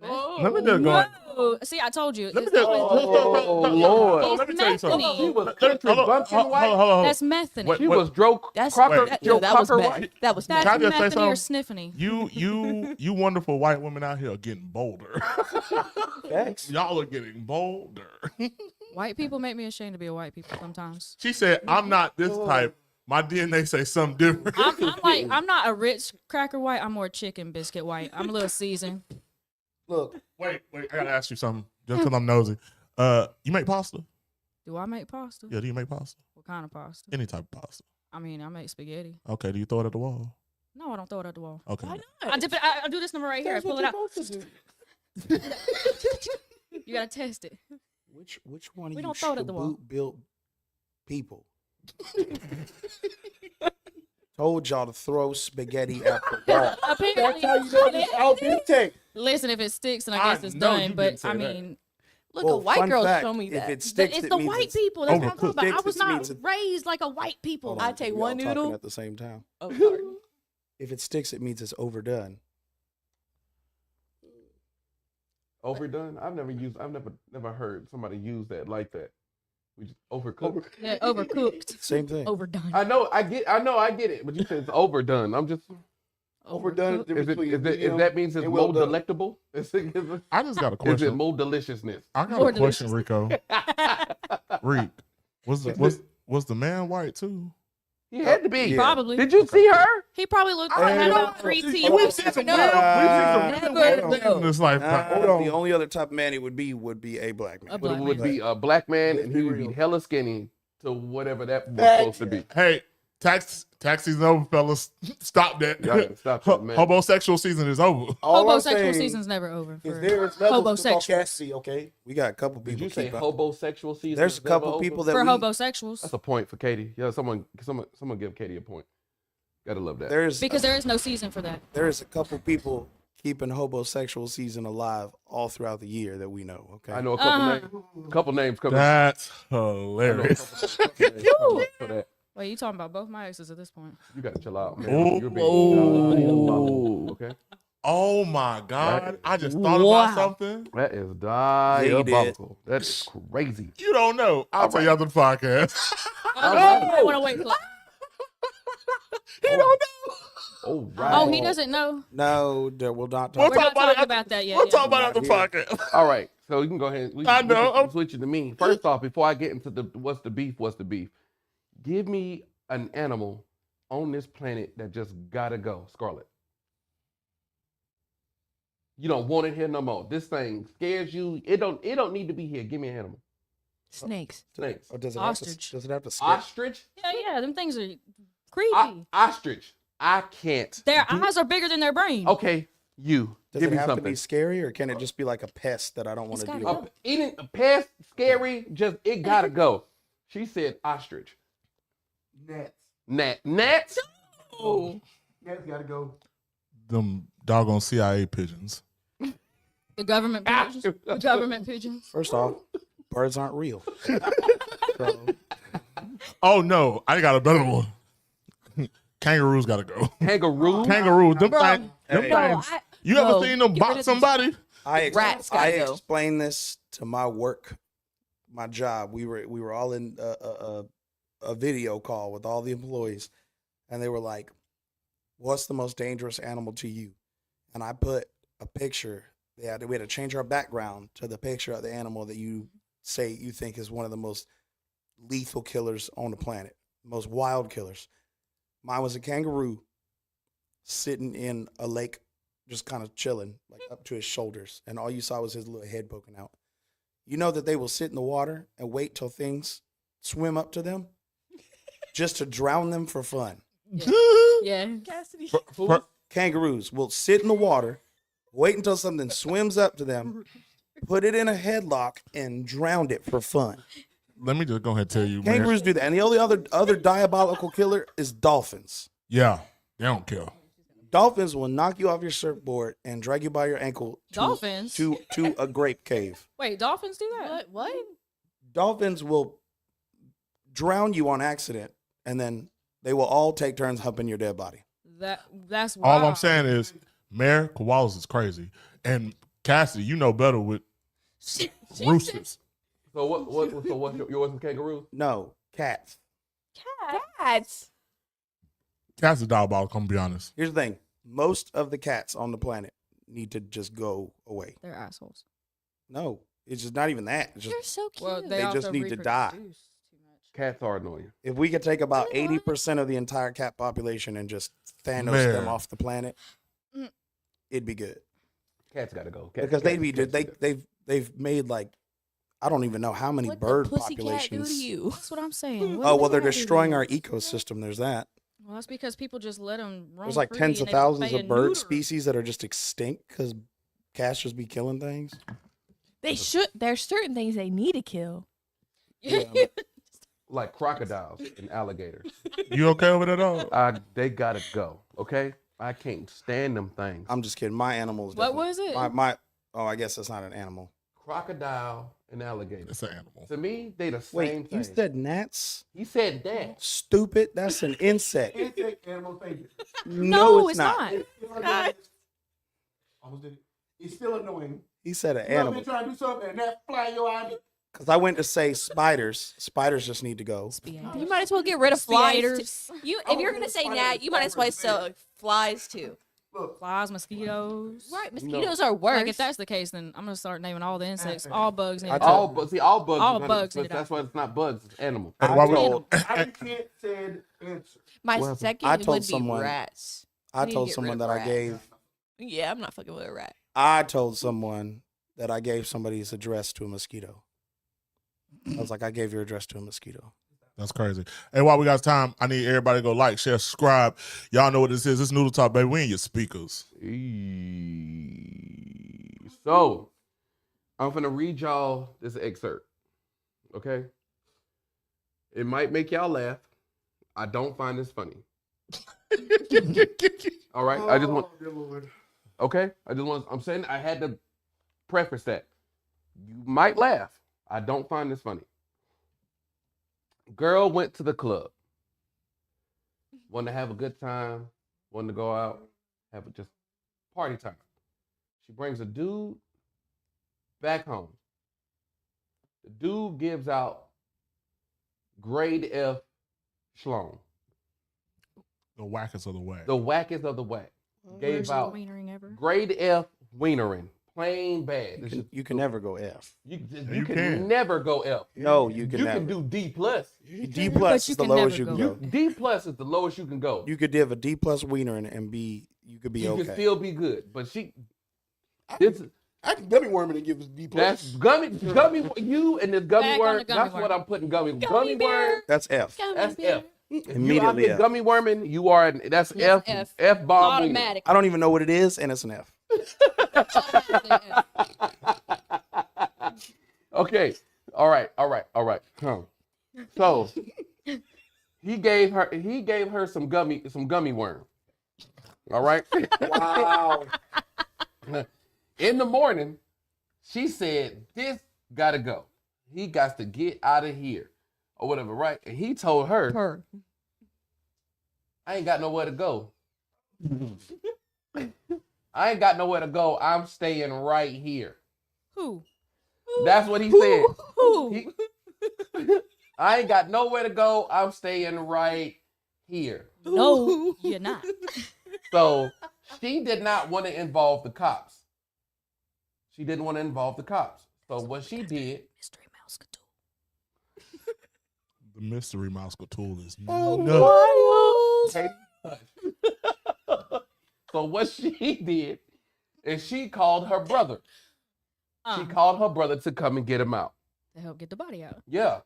Let me just go. No. See, I told you. Let me It's just. always- Lord. Let me tell you something. Methany. She was Hold country on, bumpkin hold on, white. hold on. That's methany. What- She was Joe That's Crocker. Wait. Joe that was Cocker bad. white. That was That's Can I just say methany or something? sniffany. You wonderful white women out here are getting bolder. Facts. Y'all are getting bolder. White people make me ashamed to be a white people sometimes. She said, "I'm not this type. My DNA say something different." I'm not a rich cracker white. I'm more chicken biscuit white. I'm a little seasoned. Look, Wait, I gotta ask you something. Just because I'm nosy. You make pasta? Do I make pasta? Yeah, do you make pasta? What kind of pasta? Any type of pasta? I mean, I make spaghetti. Okay, do you throw it at the wall? No, I don't throw it at the wall. Okay. Why I not? dip it. I do this number right here. I that's pull what it you're out. supposed to do. You gotta test it. Which one of We you don't throw it at the wall. built people told y'all to throw spaghetti at the wall? Apparently, That's how you know this outfit take. listen, if it sticks, then I I guess it's know you done. didn't But say I that. mean, Look, Well, a white fun girl fact, show me if that. it sticks, it's it the means white it's people. That's what I'm talking overcooked. about. I was Sticks, it not means it- raised like a white people. Hold I on, take we one all talking noodle. at the same time. Oh, sorry. If it sticks, it means it's overdone. Overdone? I've never heard somebody use that like that. We just overcooked. Yeah, overcooked, Same thing. overdone. I know I get it, but you said it's overdone. I'm just Overdone. is that means it's and more well done. delectable? Is it I just got a is it question. more deliciousness? I got More a question, delicious. Rico. Reek, was the man white too? He had to be. Yeah. Probably. Did you see her? He probably looked I like had don't about 3 know. teeth. We've seen some real, Never things in this lifetime. Hold on. The only other type of man it would be a black man. A But black it would man. be a black man, Let's and be he would be real. hella skinny to whatever that was Facts. supposed to be. Hey, Tax season over, fellas. Stop that. Y'all gotta stop that, man. Homosexual season is over. All I'm Homosexual saying season's never over. is For there is levels to homosexuals. caucasity, okay? We got a couple Did people. you say keep up. homosexual season? There's a is never couple over? people that For we, homosexuals. That's a point for Katie. Yeah, someone give Katie a point. Gotta love that. there's Because there is no season for that. there's a couple people keeping homosexual season alive all throughout the year that we know. Okay. I know a couple names coming. That's I know a hilarious. couple names coming for that. Wait, you talking about both my exes at this point? You gotta chill out, man. Ooh. You're being okay. Oh my God. Right. I just thought about something. That is you did. diabolical. That is crazy. You don't know. I'll tell you after the podcast. I want to wait. He don't know. Oh, right. Oh, he doesn't know. No, we'll not We'll talk. We're talk not about it talking after- about that yet. We'll yeah. talk about it after the podcast. All right. So you can go ahead. I know. I'm switching to me. First off, before I get into the what's the beef, give me an animal on this planet that just gotta go. Scarlett. You don't want it here no more. This thing scares you. It don't need to be here. Give me an animal. Snakes. Snakes. Or does it Ostrich. Have to scare? Ostrich? Yeah, them things are creepy. Ostrich. I can't. Their eyes are bigger than their brain. Okay, you. Does give it me have something. to be scary, or can it just be like a pest that I don't want to It's deal gotta with? Eating a pest, scary, just it gotta go. She said ostrich. Gnats. Gnats? Oh. Gnats gotta go. Them doggone CIA pigeons. The government pigeons. The government pigeons. First off, birds aren't real. So, Oh no, I got a better one. Kangaroos gotta go. Kangaroo? Kangaroos, them Bro, things. Them Hey. No, things. You ever seen them get rid box of somebody? Rats gotta I go. explained this to my work, my job. We were all in a video call with all the employees, and they were like, "What's the most dangerous animal to you?" And I put a picture. We had to change our background to the picture of the animal that you say you think is one of the most lethal killers on the planet, most wild killers. Mine was a kangaroo sitting in a lake, just kind of chilling, like up to his shoulders, and all you saw was his little head poking out. You know that they will sit in the water and wait till things swim up to them just to drown them for fun. Yeah. Cassidy. Kangaroos will sit in the water, wait until something swims up to them, put it in a headlock, and drown it for fun. Let me just go ahead and tell you, man. Kangaroos do that. And the only other diabolical killer is dolphins. Yeah, they don't care. Dolphins will knock you off your surfboard and drag you by your ankle Dolphins? to a grape cave. Wait, dolphins do that? What? Dolphins will drown you on accident, and then they will all take turns humping your dead body. That's wild. All I'm saying is, Mayor koalas is crazy, and Cassidy, you know better with roosters. So what's yours with kangaroo? No, cats. Cats. Cassidy's diabolical. I'm gonna be honest. Here's the thing. Most of the cats on the planet need to just go away. They're assholes. No, it's just not even that. It's They're just so cute. Well, They also just need to die. reproduce too much. Cats are annoying. if we could take about 80% of the entire cat population and just Thanos Man. them off the planet, Mm. it'd be good. Cats gotta go. Because they've made like I don't even know how many What bird the pussycat do populations. to you? That's what I'm saying. What Oh do well, they're they do? destroying our ecosystem. There's that. Well, that's because people just let them roam. There's like free tens and of they thousands spay of and bird neuter 'em. species that are just extinct because cats just be killing things. They should. There's certain things they need to kill. Yeah, Like crocodiles and alligators. You okay over there, dog? They gotta go. Okay? I can't stand them things. I'm just kidding. My animals. What was it? My oh, I guess that's not an animal. Crocodile and alligator. It's an animal. To me, they the same Wait, thing. you said gnats? He said that. Stupid. That's an insect. Insect animal thing. No, it's not. Almost did it. It's still annoying. He said an You ever animal. been trying to do something and that fly in your eye? Because I went to say spiders. Spiders just need to go. You might as well get rid of flies. Spiders. If you're gonna say gnat, you might as well say flies too. Look, Flies, mosquitoes. Right, mosquitoes are worse. Like if that's the case, then I'm gonna start naming all the insects, all bugs. I need told- to All die. bugs. All are bugs but need to that's die. why it's not bugs. It's animals. I Why we- told, I can't said answer. My What happened? second I told would be someone- rats. I We need to told get someone rid that of I rats. gave. Yeah, I'm not fucking with a rat. I told someone that I gave somebody's address to a mosquito. I was like, I gave your address to a mosquito. That's crazy. Hey, while we got time, I need everybody to go like, share, subscribe. Y'all know what this is. It's Noodle Talk, baby. We in your speakers. So, I'm going to read y'all this excerpt. Okay? It might make y'all laugh. I don't find this funny. All right? I just want... Okay? I'm saying I had to preface that. You might laugh. I don't find this funny. Girl went to the club. Wanted to have a good time. Wanted to go out. Have just party time. She brings a dude back home. The dude gives out grade F schlong. The wackest of the whack. The wackest of the whack. Gave Worst out wienering ever. grade F wienering. Plain bad. You can never go F. You can. can never go F. No, you can You never. can do D plus. D plus you is the can lowest never you can go. go. D plus is the lowest you can go. You could give a D plus wiener and be, you could be You okay. can still be good, but this I can gummy worm it and give us D plus. that's gummy you and this gummy Back on worm. the gummy That's worm. what I'm putting gummy Gummy worm. bear. That's F. That's F. If you out Immediately here F. gummy worming, you are that's F. F. F bomb. Automatic. I don't even know what it is, and it's an F. Okay. All right. So he gave her some gummy worm. All right. Wow. In the morning, she said, "This gotta go. He got to get out of here." Or whatever, right? And he told her, I ain't got nowhere to go. I ain't got nowhere to go. I'm staying right here. Who? That's what he said. Who? I ain't got nowhere to go. I'm staying right here. No, you're not. So she did not want to involve the cops. She didn't want to involve the cops. So what she did, Mystery Mouse Cthulhu. The mystery mouse tool is Okay. So what she did is she called her brother. She called her brother to come and get him out. To help get the body out. Yeah.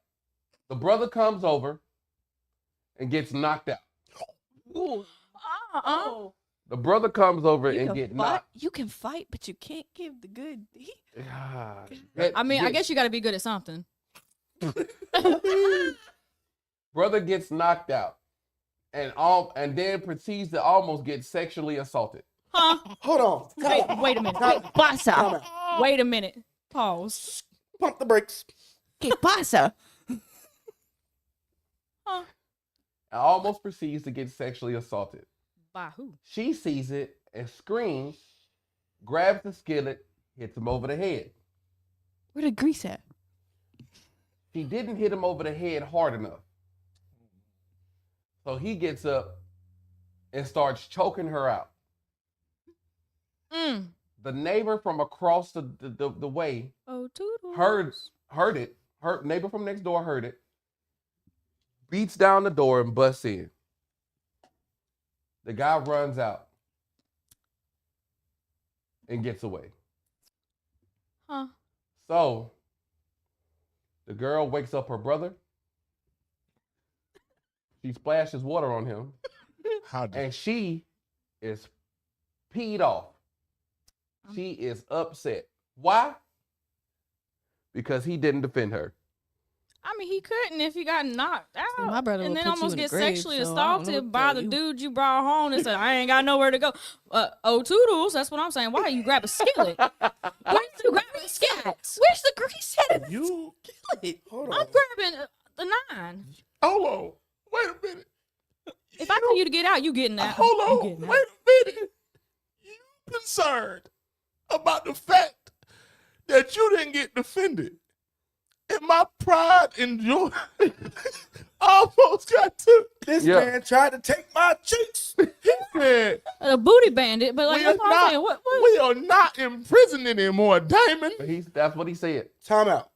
The brother comes over and gets knocked out. Oh. The brother comes over You and can get fight. knocked. You can fight, but you can't give the good D. I mean, I guess you got to be good at something. Brother gets knocked out and then proceeds to almost get sexually assaulted. Huh? Hold on. Wait a minute. Time out. Wait a minute. Pause. Pump the brakes. ¿Qué pasa? Huh? And almost proceeds to get sexually assaulted. By who? She sees it and screams, grabs the skillet, hits him over the head. Where the grease at? She didn't hit him over the head hard enough. So he gets up and starts choking her out. The neighbor from across the way Oh, Toodles. heard it. Her neighbor from next door heard it. Beats down the door and busts in. The guy runs out and gets away. Huh? So the girl wakes up her brother. She splashes water on him. And she is peed off. She is upset. Why? Because he didn't defend her. I mean, he couldn't if he got knocked out. See, my brother and would then put you almost in the get grave, sexually so I don't know assaulted what by to the tell you. dude you brought home and said, I ain't got nowhere to go. Oh, Toodles, that's what I'm saying. Why you grab a skillet? Why you grab a skillet? Where's the grease at? You Hold on. I'm grabbing the 9. hold on. Wait a minute. If I tell you to get out, you getting out. Hold You on. getting Wait out. a minute. You concerned about the fact that you didn't get defended. And my pride and joy almost got took. This Yeah. man tried to take my cheeks. He said, A booty bandit, but like, we, are that's what I'm saying. not, What? we are not in prison anymore, Damon. But that's what he said. Time out.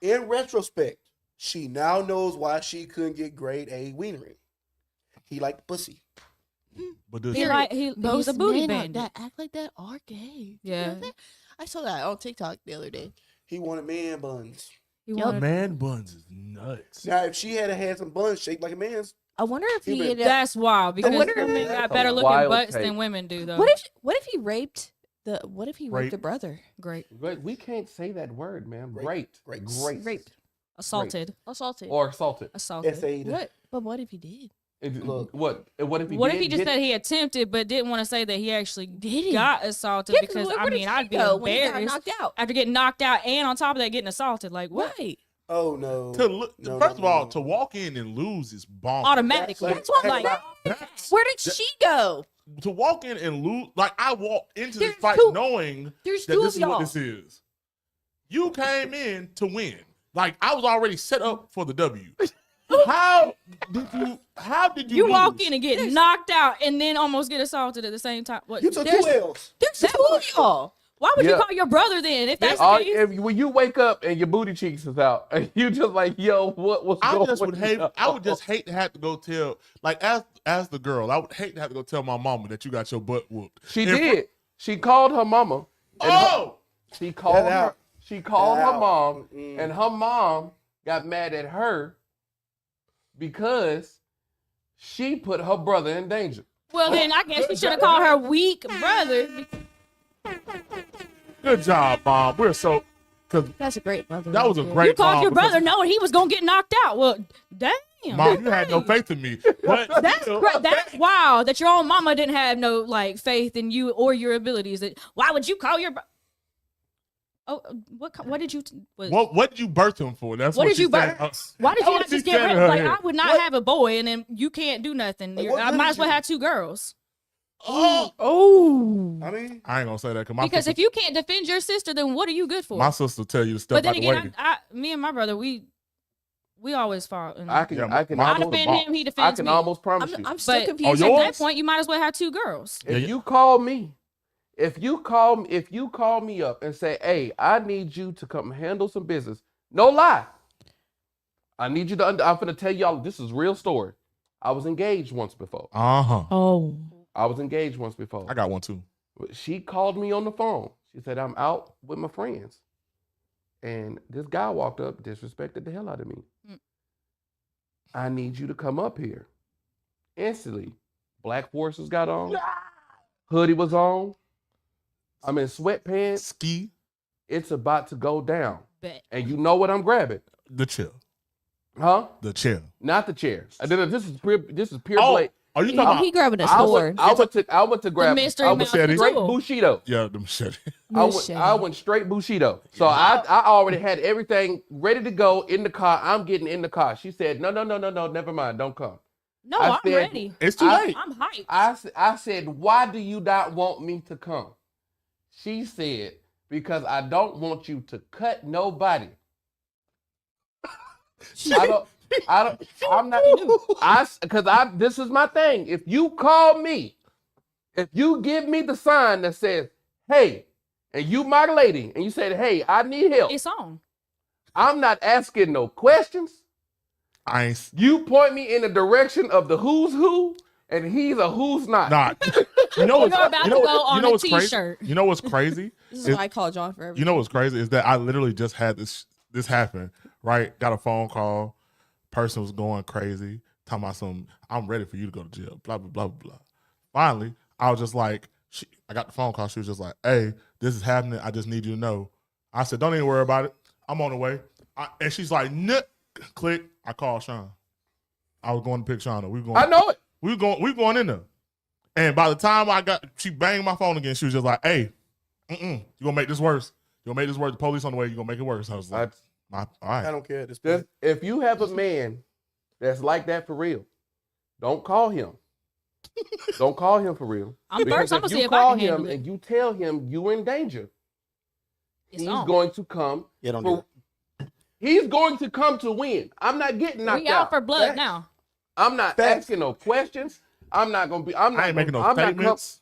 In retrospect, she now knows why she couldn't get grade A wienering. He liked pussy. But this He like he's a booty men bandit. that act like that are gay. You Yeah. know that? I saw that on TikTok the other day. He wanted man buns. He Yup. wanted- Man buns is nuts. Now, if she had some buns shaped like a man's, I wonder if he Even- ended up. That's wild because wonder- women That's got a better looking wild butts take. than women do, though. What if he raped the? What if he raped Rape. the brother? Great. Right, we can't say that word, man. Rape. Raped. Rape. Raped. Assaulted. Assaulted. Or assaulted. Assaulted. S.A. What? But what if he did? Look. What if he What did if he just get- said he attempted but didn't want to say that he actually Did he? got assaulted? Yeah, Because where I did mean, he I'd be go when he got embarrassed knocked out. after getting knocked out and on top of that getting assaulted. Like what? Right. Oh no. No, First of no, all, no. to walk in and lose is bonkers. Automatically. That's what I'm like, saying. That's- Where did she go? to walk in and lose, like I walked into There's this fight two- knowing There's that two this of is what y'all. this is. You came in to win. Like I was already set up for the W. How did you you walk lose? in and get knocked out and then almost get assaulted at the same time. What? You took There's- 2 L's. There's two of y'all. Why would you Yeah. call your brother then if that's All- the case? if, when you wake up and your booty cheeks is out, and you just like, yo, what's I going just would hate. on? I would just hate to have to go tell, like as the girl, I would hate to have to go tell my mama that you got your butt whooped. She In did. She called her mama. and Oh, She called Get her. out. She called Get her out. mom, Mm-mm. and her mom got mad at her because she put her brother in danger. Well, then I guess you should have called her weak brother. good job, mom. We're so because That's a great mother. that was a right there. great. You called mom your because- brother knowing he was gonna get knocked out. Well, damn. Mom, you had no faith in me. But That's still, that's wild that your own mama didn't have no like faith in you or your abilities. That why would you call your Oh, what did you what did you birth him for? That's What what did she you said. birth? Why did That's you what not she just get said in rid her like head. I would not have a boy and then you can't do nothing. Like, what I good might is as well you? have 2 girls. Oh. I mean, I ain't gonna say that because my Because sister, if you can't defend your sister, then what are you good for? my sister tell you to step But then out the way. again, me and my brother, we always fought. And I can, Yeah, I can, mine I was almost, defend him, he I defends can me. almost promise you. I'm still But confused. at yours? that point, you might as well have 2 girls. If you call me, if you call me up and say, "Hey, I need you to come handle some business," no lie, I need you to. I'm gonna tell y'all this is real story. I was engaged once before. Oh. I was engaged once before. I got one too. She called me on the phone. She said, "I'm out with my friends," and this guy walked up, disrespected the hell out of me. Mm. I need you to come up here. Instantly, black forces got on. Hoodie was on. I'm in sweatpants. Ski It's about to go down. Bet. And you know what I'm grabbing. the chair. Huh? The chair. Not the chairs. This is pure Oh, blade. are you talking about? He grabbing a I sword. went to grab mystery I went mountain straight tool. Bushido. Yeah, the machete. I went straight Bushido. So I already had everything ready to go in the car. I'm getting in the car. She said, no, never mind. Don't come. No, I I'm said- ready. It's too late. I'm hyped. I said, why do you not want me to come? She said, because I don't want you to cut nobody. I'm not, this is my thing. If you call me, if you give me the sign that says, hey, and you my lady, and you said, hey, I need help, It's on. I'm not asking no questions. I ain't You point me in the direction of the who's who, and he's a who's not. not. You know what's You're about you to know, go on you know a what's crazy? t-shirt. You know what's crazy? This is why I call John for everything. You know what's crazy is that I literally just had this happen, right? Got a phone call. Person was going crazy, talking about some, I'm ready for you to go to jail, blah, blah, blah, blah. Finally, I was just like, I got the phone call. She was just like, hey, this is happening. I just need you to know. I said, don't even worry about it. I'm on the way. And she's like, click. I called Sean. I was going to pick Sean up. I know it. We were going in there. And by the time she banged my phone again, she was just like, hey, you going to make this worse. You're going to make this worse. The police on the way. You're going to make it worse. I was like, all right. I don't care at this point. If you have a man that's like that for real, don't call him. Don't call him for real. I'm Because first. I'm gonna see you if I call can handle him it. and you tell him you're in danger, It's he's on. going to come. Yeah, don't do He's going to come to win. I'm not getting knocked We out for blood Facts. now. I'm not Facts. asking no questions. I'm not gonna be. I'm not I ain't making no I'm not statements.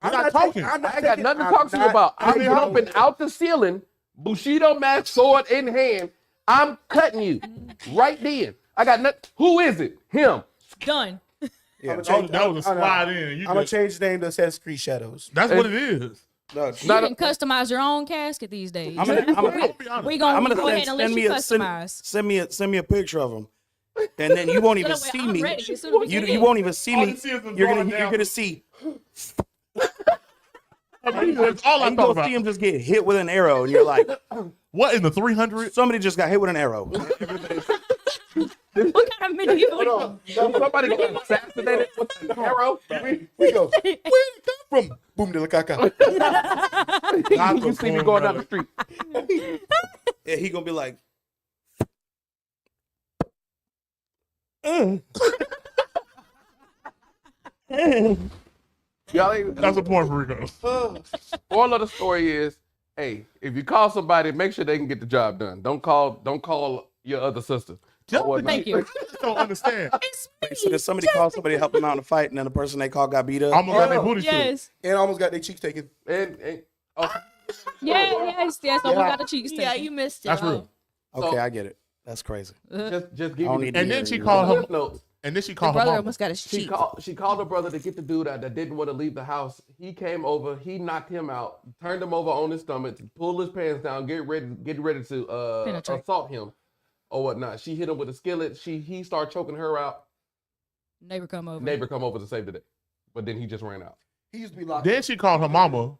I'm I'm not not talking. taking- I ain't got nothing to talk to you about. I'm taking- jumping out the ceiling, Bushido mask, sword in hand. I'm cutting you right then. I got nothing. Who is it? Him. Done. Yeah, That was a slide in. You I'm gonna just- change the name to Assassin's Creed Shadows. That's what it is. No, You can customize your own casket these days. I'm gonna we gonna go ahead and send let me you a customize. send me a picture of them, and then you won't even Wait, see I'm me. ready as soon as we get You in. won't even see All me. you see is them You're drawing gonna down. see. That's all I'm You talking gonna about. see him just get hit with an arrow, and you're like, What in the 300? somebody just got hit with an arrow. What kind of medieval? Somebody get assassinated with an arrow. We go. Where did it come from? Boom de la caca. You see me going down the street. And he gonna be like, Y'all ain't, That's a point for Rico. moral of the story is, hey, if you call somebody, make sure they can get the job done. Don't call your other sister. or whatnot. Thank you. I just don't understand. It's me. so did somebody call somebody to help them out in a fight, and then the person they called got beat up? Almost got their booty shoot. Yes. And almost got their cheeks taken. And oh, Yes. So we got the cheeks Yeah, taken. you missed it. That's real. Okay, so- I get it. That's crazy. just give I don't me need the to And then hear she you. called her. cliff notes. And then she Your called her brother mama. almost got his She cheek. called her brother to get the dude out that didn't want to leave the house. He came over, he knocked him out, turned him over on his stomach, pulled his pants down, get ready to Penetrate. assault him or whatnot. She hit him with a skillet. He started choking her out. Neighbor come over. Neighbor come over to save the day, but then he just ran out. He used to be locked Then up. she called her mama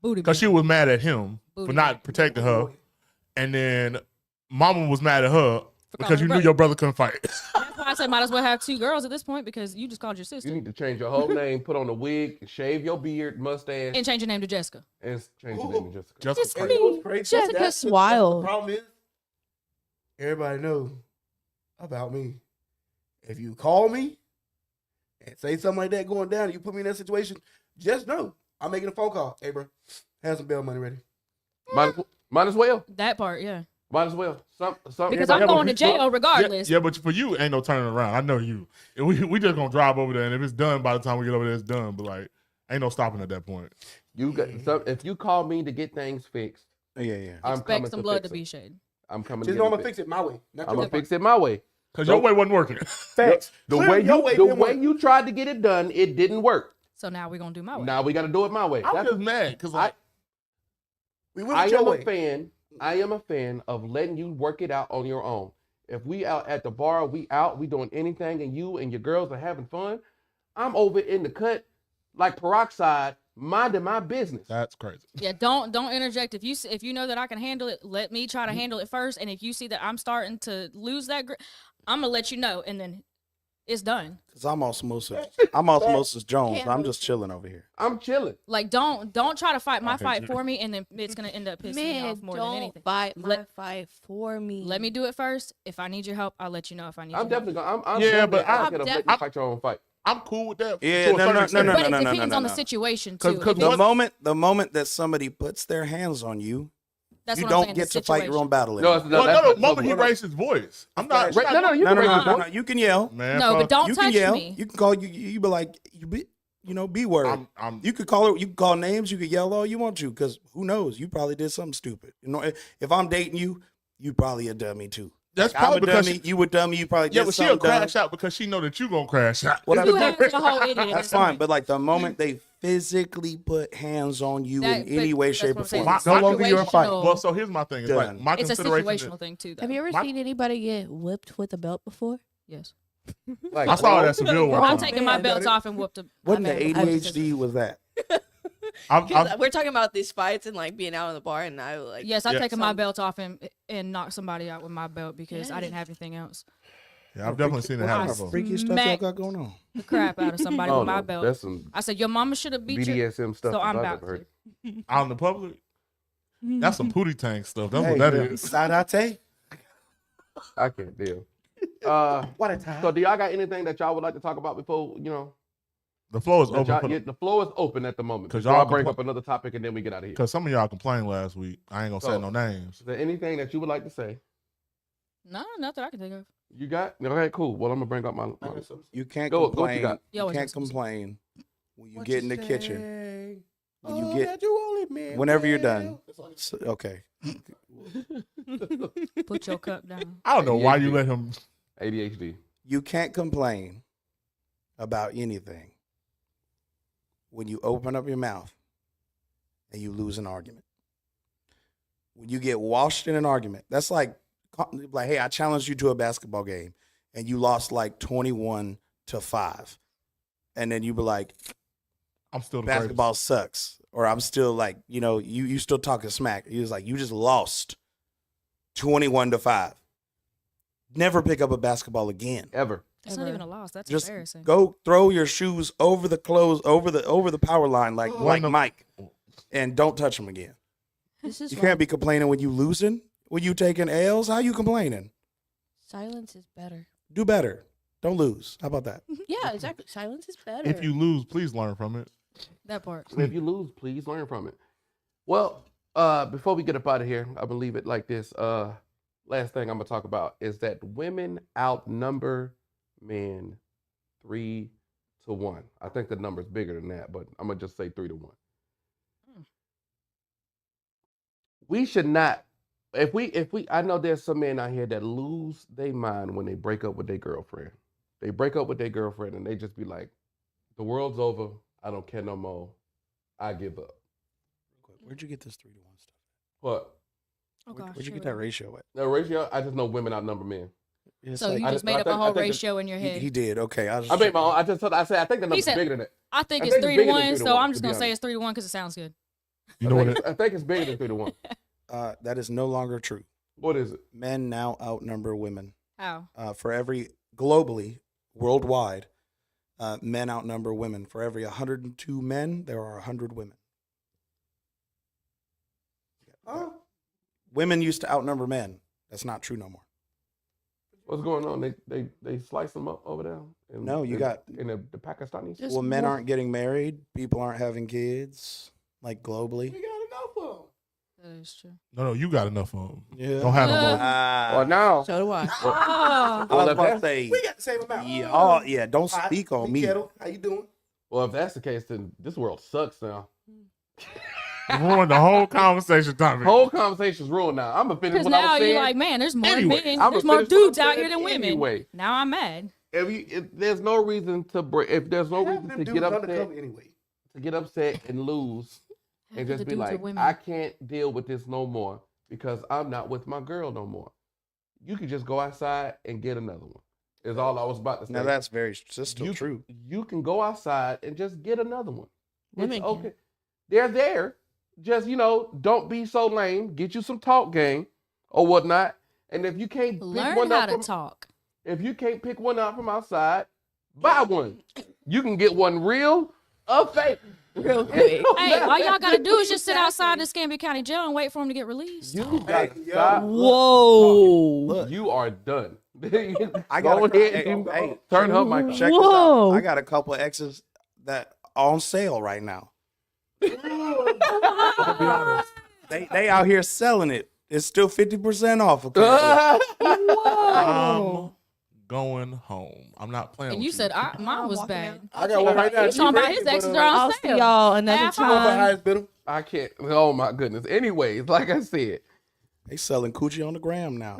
Booty. because she was mad at him Booty for not protecting her. And then mama was mad at her because calling you her knew your brother couldn't fight. That's why I said might as well have two girls at this point because you just called your sister You need to change your whole name, put on a wig, shave your beard, mustache, and change your name to Jessica. and change your name to Jessica. Just It's And me. you know what's crazy? Jessica That's the Wild. problem is, everybody knows about me. If you call me and say something like that going down, and you put me in that situation, just know I'm making a phone call. Hey, bro, have some bail money ready. Might as well. That part, yeah. Might as well. Some Because I'm going to jail regardless. Yeah, but for you, ain't no turning around. I know you. We just gonna drive over there, and if it's done by the time we get over there, it's done. But like, ain't no stopping at that point. You got if you call me to get things fixed, Yeah. I'm coming Expect some blood fix to it. be shed. I'm coming. Just to know I'm get gonna it fix it my way. Not I'm your gonna way. fix it my way. Because your way wasn't working. Facts. The Clearly, way your the didn't way work. you tried to get it done, it didn't work. So now we're gonna do my way. Now we got to do it my way. I'm That's- just mad because like, We went I your am a way. fan. I am a fan of letting you work it out on your own. If we out at the bar, we doing anything, and you and your girls are having fun, I'm over in the cut like peroxide, minding my business. that's crazy. Yeah, don't interject. If you know that I can handle it, let me try to handle it first. And if you see that I'm starting to lose that grip, I'm gonna let you know, and then it's done. Because I'm Osmosis Jones. Can't I'm lose just chilling over here. I'm chilling. Like don't try to fight my Okay, fight Judy. for me, and then it's gonna end up pissing me Man, off more than don't anything. fight my Let- fight for me. Let me do it first. If I need your help, I'll let you know if I need. I'm your help. definitely gonna. I'm Yeah, definitely but an advocate of I'm letting you fight your own fight. I'm cool with that. Yeah, to a no, certain no, extent. But no, it no, depends no, on the no. situation 'Cause- too. 'cause If The it's- moment that somebody puts their hands on you, that's you what I'm don't saying, get the to fight your situation. own battle. No, anymore. Well, that's no, the moment he hold on. raised his voice, I'm not. Right, no, you No, can no, raise no, your no, voice. no. You can yell. Man, No, but fuck. don't You touch can yell. me. You can call you be like B word. I'm You could call it. You can call names. You could yell all you want to, because who knows? You probably did something stupid. You know, if I'm dating you, you probably a dummy too. That's Like, I'm probably a because dummy. You a dummy. You probably yeah, did but she'll something dumb. crash out because she know that you gonna crash out. Whatever. You have the whole idiot. at That's this fine. point. But like the moment they physically put hands on you That- in any but way, that's shape, what or I'm saying. form, It's no longer you're a fight. situational. Well, so here's my thing. It's like Done. my It's a consideration. situational thing too. Though. Have you ever My- seen anybody get whipped with a belt before? Yes. Like, I saw it at Seville one I'm time. taking my Man, belt that- off and whooped a. What in the I- ADHD was that? We're talking about these fights and like being out in the bar, and I like. Yes, I've Yeah. taken my belt off and knocked somebody out with my belt because I Yeah. didn't have anything else. Yeah, I've definitely seen it What happen kind of before. freaky stuff y'all Smack. got going on? The crap out of somebody Oh with my no, belt. that's some I said your mama should have beat you. BDSM stuff. So that I'm I've about ever heard. Out in the public. That's some pootie tank stuff. That's what Hey, that yeah. is. Sadate. I can't deal. What a time. So do y'all got anything that y'all would like to talk about before The floor is that open y'all- for yeah, the floor is open at the moment. 'Cause Before I y'all bring compl- up another topic and then we get out of here. because some of y'all complained last week. I ain't gonna say So- no names. Is there anything that you would like to say? No, not that I can think of. You got? Okay, cool. Well, I'm gonna bring up my. You can't Go- go what you complain. got. You You always can't got some- complain when you What get in the say? kitchen. When you Oh, get- that you only meant whenever you're well. done. That's all you- So- okay. Put your cup down. I don't know why you let him. ADHD. You can't complain about anything when you open up your mouth and you lose an argument. When you get washed in an argument, that's like, hey, I challenged you to a basketball game and you lost like 21-5. And then you be like, I'm still the basketball sucks. Or I'm still like, you still talking smack. He was like, you just lost 21-5. Never pick up a basketball again. Ever. That's not even a loss. That's Just embarrassing. go throw your shoes over the clothes, over the power line like Mike, and don't touch them again. This is You why can't be complaining when you losing, when you taking L's. How you complaining? silence is better. Do better. Don't lose. How about that? Yeah, exactly. Silence is better. If you lose, please learn from it. That part. If you lose, please learn from it. Well, before we get up out of here, I'm gonna leave it like this. Last thing I'm gonna talk about is that women outnumber men 3-1. I think the number's bigger than that, but I'm gonna just say 3-1. We should not. If we, I know there's some men out here that lose their mind when they break up with their girlfriend. They break up with their girlfriend and they just be like, "The world's over. I don't care no more. I give up." Where'd you get this 3-1 stuff? What? Oh, gosh, Where'd you here get we that go. ratio at? The ratio? I just know women outnumber men. It's So like- you I just think- made up a whole I think ratio in your head. he did. Okay. I made my own. I think the number's said- bigger than that. I think I it's think it's 3 bigger to than 1, 3 to so 1, I'm just to be gonna say honest. it's 3 to 1 because it sounds good. You know what? I think it's bigger than 3-1. That is no longer true. What is it? Men now outnumber women. How? For every globally, worldwide, men outnumber women. For every 102 men, there are 100 women. Women used to outnumber men. That's not true no more. What's going on? They slice them up over there. No, you got- in the Pakistanis. Just Well, men more- aren't getting married. People aren't having kids, like globally. We got enough of them. That is true. No, you got enough of them. Yeah. Don't have no more. Well, now, So do I. Oh, I well, was if about to that's, say, We got the same amount. yeah, don't Hi, speak on Big me. Kettle, how you doing? well, if that's the case, then this world sucks now. You ruined the whole conversation, Tommy. Whole conversation's ruined now. I'm gonna finish because what I now was saying. you're like, man, there's more Anyway, men, I'ma there's more finish what I'm dudes out saying here than women. anyway. Now I'm mad. If there's no reason to break, if there's no Half reason them to dudes get upset, undercover anyway. and lose, Half and of just the be dudes are like, women. I can't deal with this no more because I'm not with my girl no more. You could just go outside and get another one. Is all I was about to say. Now that's still you, true. You can go outside and just get another one. Women It's can. okay. They're there. Just, don't be so lame. Get you some talk game or whatnot. And if you can't pick Learn one how up to from, talk. if you can't pick one out from outside, buy one. You can get one real or fake. Real quick. Hey, all y'all gotta do is just sit outside the Escambia County Jail and wait for him to get released. You Hey, got yo, stop. Whoa. Look, You are done. I Go got ahead and turn her mic on. Check this Whoa. out. I got a couple of exes that are on sale right now. To be honest. They out here selling it. It's still 50% off. Okay? I'm going home. I'm not playing And with you said mine was walking bad. I got one right now. He's talking about his exes are on I'll see sale. y'all another Half off. Go for time. highest bidder. I can't. Oh my goodness. Anyways, like I said, They selling coochie on the gram now.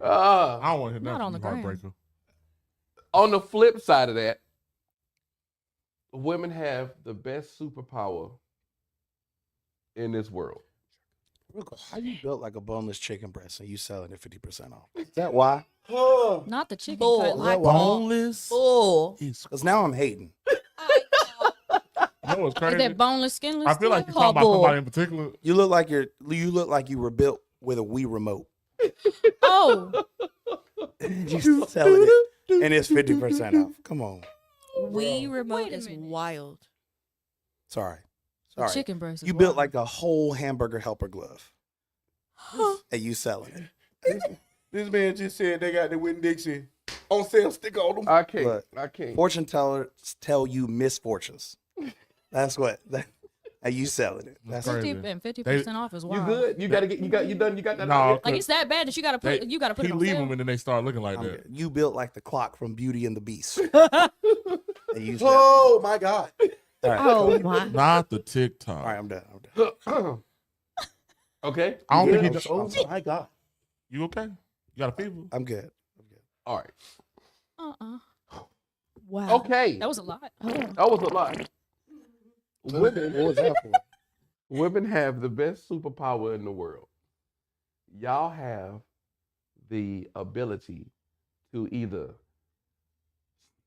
uh, I don't want to hit Not nothing on the from gram. Heartbreaker. on the flip side of that, women have the best superpower in this world. Real quick, how you built like a boneless chicken breast and you selling it 50% off? Is that why? Oh, Not the chicken Bull. cut. Is Like, that why? Boneless. Bull. Because now I'm hating. You know what's is crazy? that boneless, skinless? I feel like you're still? talking about Bull. somebody in particular. You look like you were built with a Wii remote. Oh, You selling it and it's 50% off. Come on. Wii remote Wait a is minute. wild. Sorry. the Sorry. chicken breast. is You built wild. like a whole hamburger helper glove. And you selling it. this man just said they got the Win Dixie on sale. Stick on them. I can't. Look, I can't. Fortune tellers tell you misfortunes. That's what. And you selling it. That's Crazy. 50 and 50% off is You wild. good? You gotta get. You got. You got that. No, out Like it's that bad that you gotta put They- you gotta put he it on leave sale. them and then they start looking like I'm that. good. You built like the clock from Beauty and the Beast. And you selling Oh my God. it. All right. Oh my. Not the TikTok. All right, I'm done. I'm done. Okay. I don't Yeah, think he. oh my God. You okay? You got a fever? I'm good. All right. Wow. Okay. That was a lot. Oh. That was a lot. Women, What was that for? women have the best superpower in the world. Y'all have the ability to either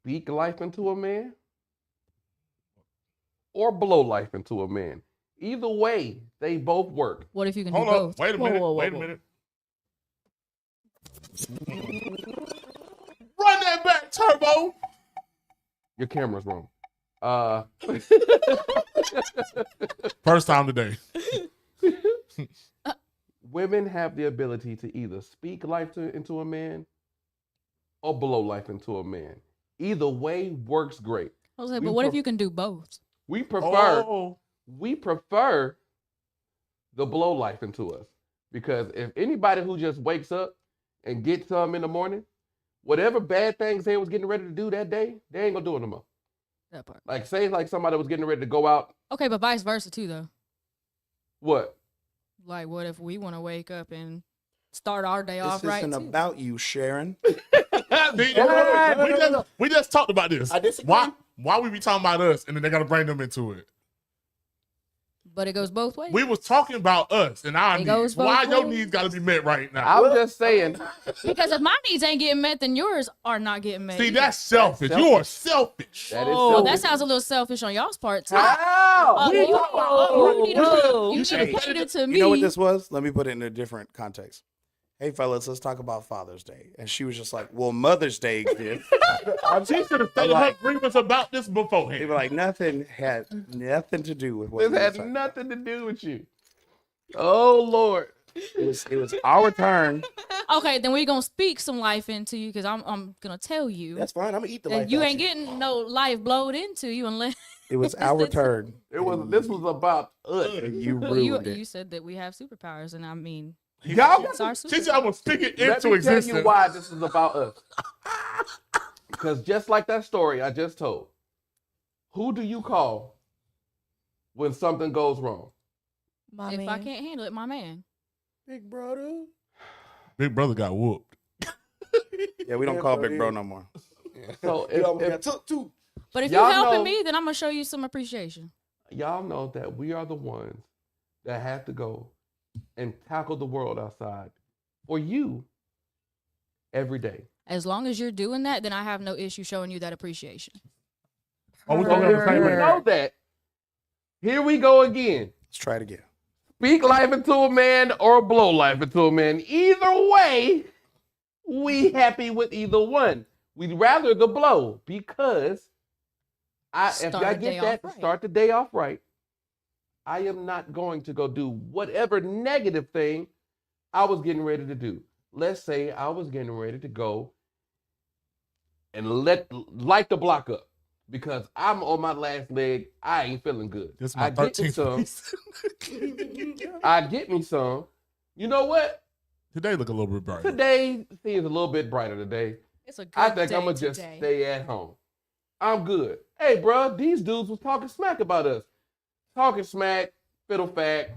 speak life into a man or blow life into a man. Either way, they both work. What if you can Hold do up. both? Wait a Whoa, minute. whoa, whoa, Wait a whoa. minute. Run that back, Turbo. Your camera's wrong. First time today. Women have the ability to either speak life into a man or blow life into a man. Either way works great. I was like, We but what if pref- you can do both? We prefer Oh. we prefer the blow life into us, because if anybody who just wakes up and gets some in the morning, whatever bad things they was getting ready to do that day, they ain't gonna do it no more. That part. Like say like somebody was getting ready to go out. Okay, but vice versa too, though. What? Like, what if we want to wake up and start our day This off right isn't too? about you, Sharon. We just talked about this. I disagree. Why we be talking about us and then they gotta bring them into it? But it goes both ways. We was talking about us and our It needs. goes both Why your ways. needs gotta be met right now? I'm just saying. Because if my needs ain't getting met, then yours are not getting met. See, either. that's selfish. That's You are selfish. That is Oh, selfish. that sounds a little selfish on y'all's part too. How? You need to You put it to me. You know what this was? Let me put it in a different context. Hey, fellas, let's talk about Father's Day. And she was just like, well, Mother's Day exists. She should have stated her grievance about this They beforehand. were like, nothing had nothing to do with what This we were had talking nothing to do with you. Oh Lord. It was our turn. Okay, then we're gonna speak some life into you because I'm gonna tell you That's fine. I'm gonna eat the that life. you out ain't getting no life blowed into you unless It was our turn. This was about us. And you well, you ruined you it. said that we have superpowers, and I mean, Y'all it's our She said superpower. I'm gonna speak it Let into me existence. tell you why this is about us. Because just like that story I just told, who do you call when something goes wrong? My If man. I can't handle it, my man. Big brother. Big brother got whooped. Yeah, we don't Yeah, call bro, Big yeah. Bro no more. So You almost if got took too. But if Y'all you're helping know- me, then I'm gonna show you some appreciation. y'all know that we are the ones that have to go and tackle the world outside for you every day. As long as you're doing that, then I have no issue showing you that appreciation. Oh, we So gonna have if the same you way. know that, here we go again. Let's try it again. Speak life into a man or blow life into a man. Either way, we happy with either one. We'd rather the blow because if Start I the day get that off right. start the day off right, I am not going to go do whatever negative thing I was getting ready to do. Let's say I was getting ready to go and light the block up because I'm on my last leg. I ain't feeling good. This is my I get me 13th some. piece. I get me some. You know what? Today look a little bit brighter. Today seems a little bit brighter today. It's a good I think day I'm gonna just today. stay at home. I'm good. Hey, bro, these dudes was talking smack about us. Talking smack, fiddle fact,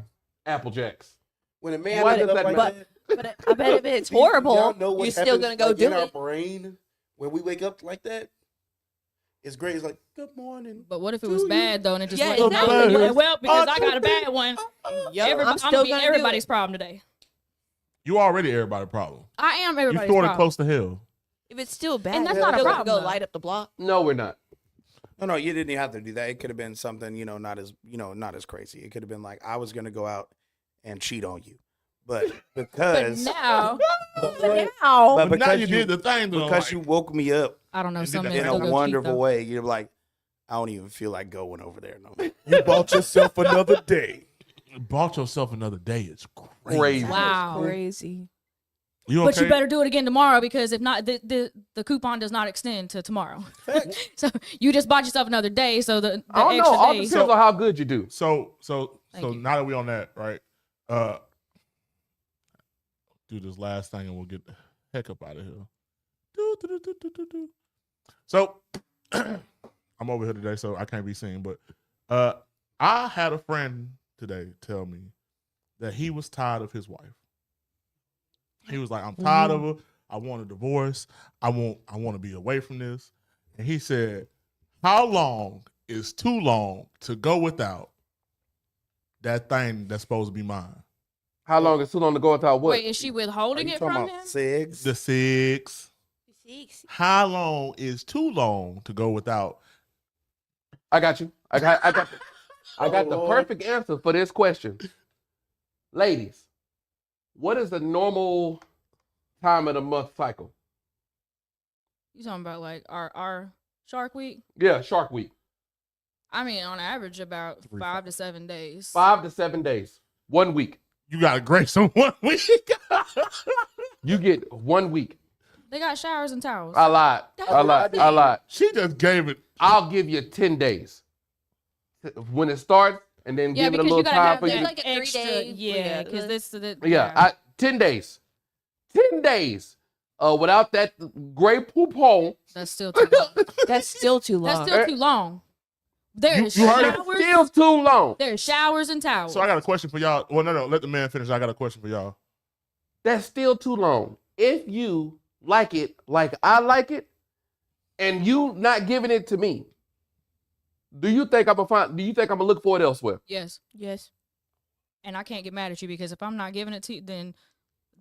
Apple Jacks. When a man Why look does up that like matter? that, But I bet if it's see, y'all horrible, know what you're still happens, gonna go like, do in our it. brain when we wake up like that. It's great. It's like good morning. But what if it to was you. bad though, and it just Yeah, wasn't exactly. bad? Well, because I got a bad one. Yup, I'm I'm still gonna be gonna everybody's do problem today. You already everybody's problem. I am You everybody's thought it problem. close to hell. it. If it's still bad, And that's you're not a still gonna problem, Go though. light up the block. No, we're not. No, you didn't have to do that. It could have been something, not as crazy. It could have been like, I was going to go out and cheat on you. But But because now, Now, But But now because you you- did the thing to them, because like, you woke me up I don't know. You did Some that men in still a go cheat, wonderful though. way, you're like, I don't even feel like going over there no more. you bought yourself another day. Bought yourself another day. It's crazy. Crazy. Wow. crazy. You okay? But you better do it again tomorrow because if not, the coupon does not extend to tomorrow. So you just bought yourself another day. So the I don't know. extra All day. depends on how good you do. So Thank you. now that we on that, right? Do this last thing and we'll get the heck up out of here. Do. So I'm over here today, so I can't be seen. But I had a friend today tell me that he was tired of his wife. He was like, I'm tired of her. I want a divorce. I want to be away from this. And he said, how long is too long to go without that thing that's supposed to be mine? How long is too long to go without what? Wait, is she withholding it from him? Cigs? The cigs. How long is too long to go without? I got you. I got the perfect answer for this question. Ladies, what is the normal time of the month cycle? You talking about like our Shark Week? Yeah, Shark Week. I mean, on average, about 5 to 7 days. 5 to 7 days. 1 week. You got to grace on 1 week. You get 1 week. They got showers and towels. I lied. She just gave it. I'll give you 10 days. When it starts, and then give it a little time for you. like a 3 days. Yeah, because this. Yeah, 10 days. 10 days. Without that gray poop hole. That's still too long. That's still too long. That's still too long. There's You heard it? showers. Still too long. There's showers and towels. So I got a question for y'all. Well, no, let the man finish. I got a question for y'all. That's still too long. If you like it like I like it, and you not giving it to me, do you think I'm gonna look for it elsewhere? Yes. Yes. And I can't get mad at you because if I'm not giving it to you, then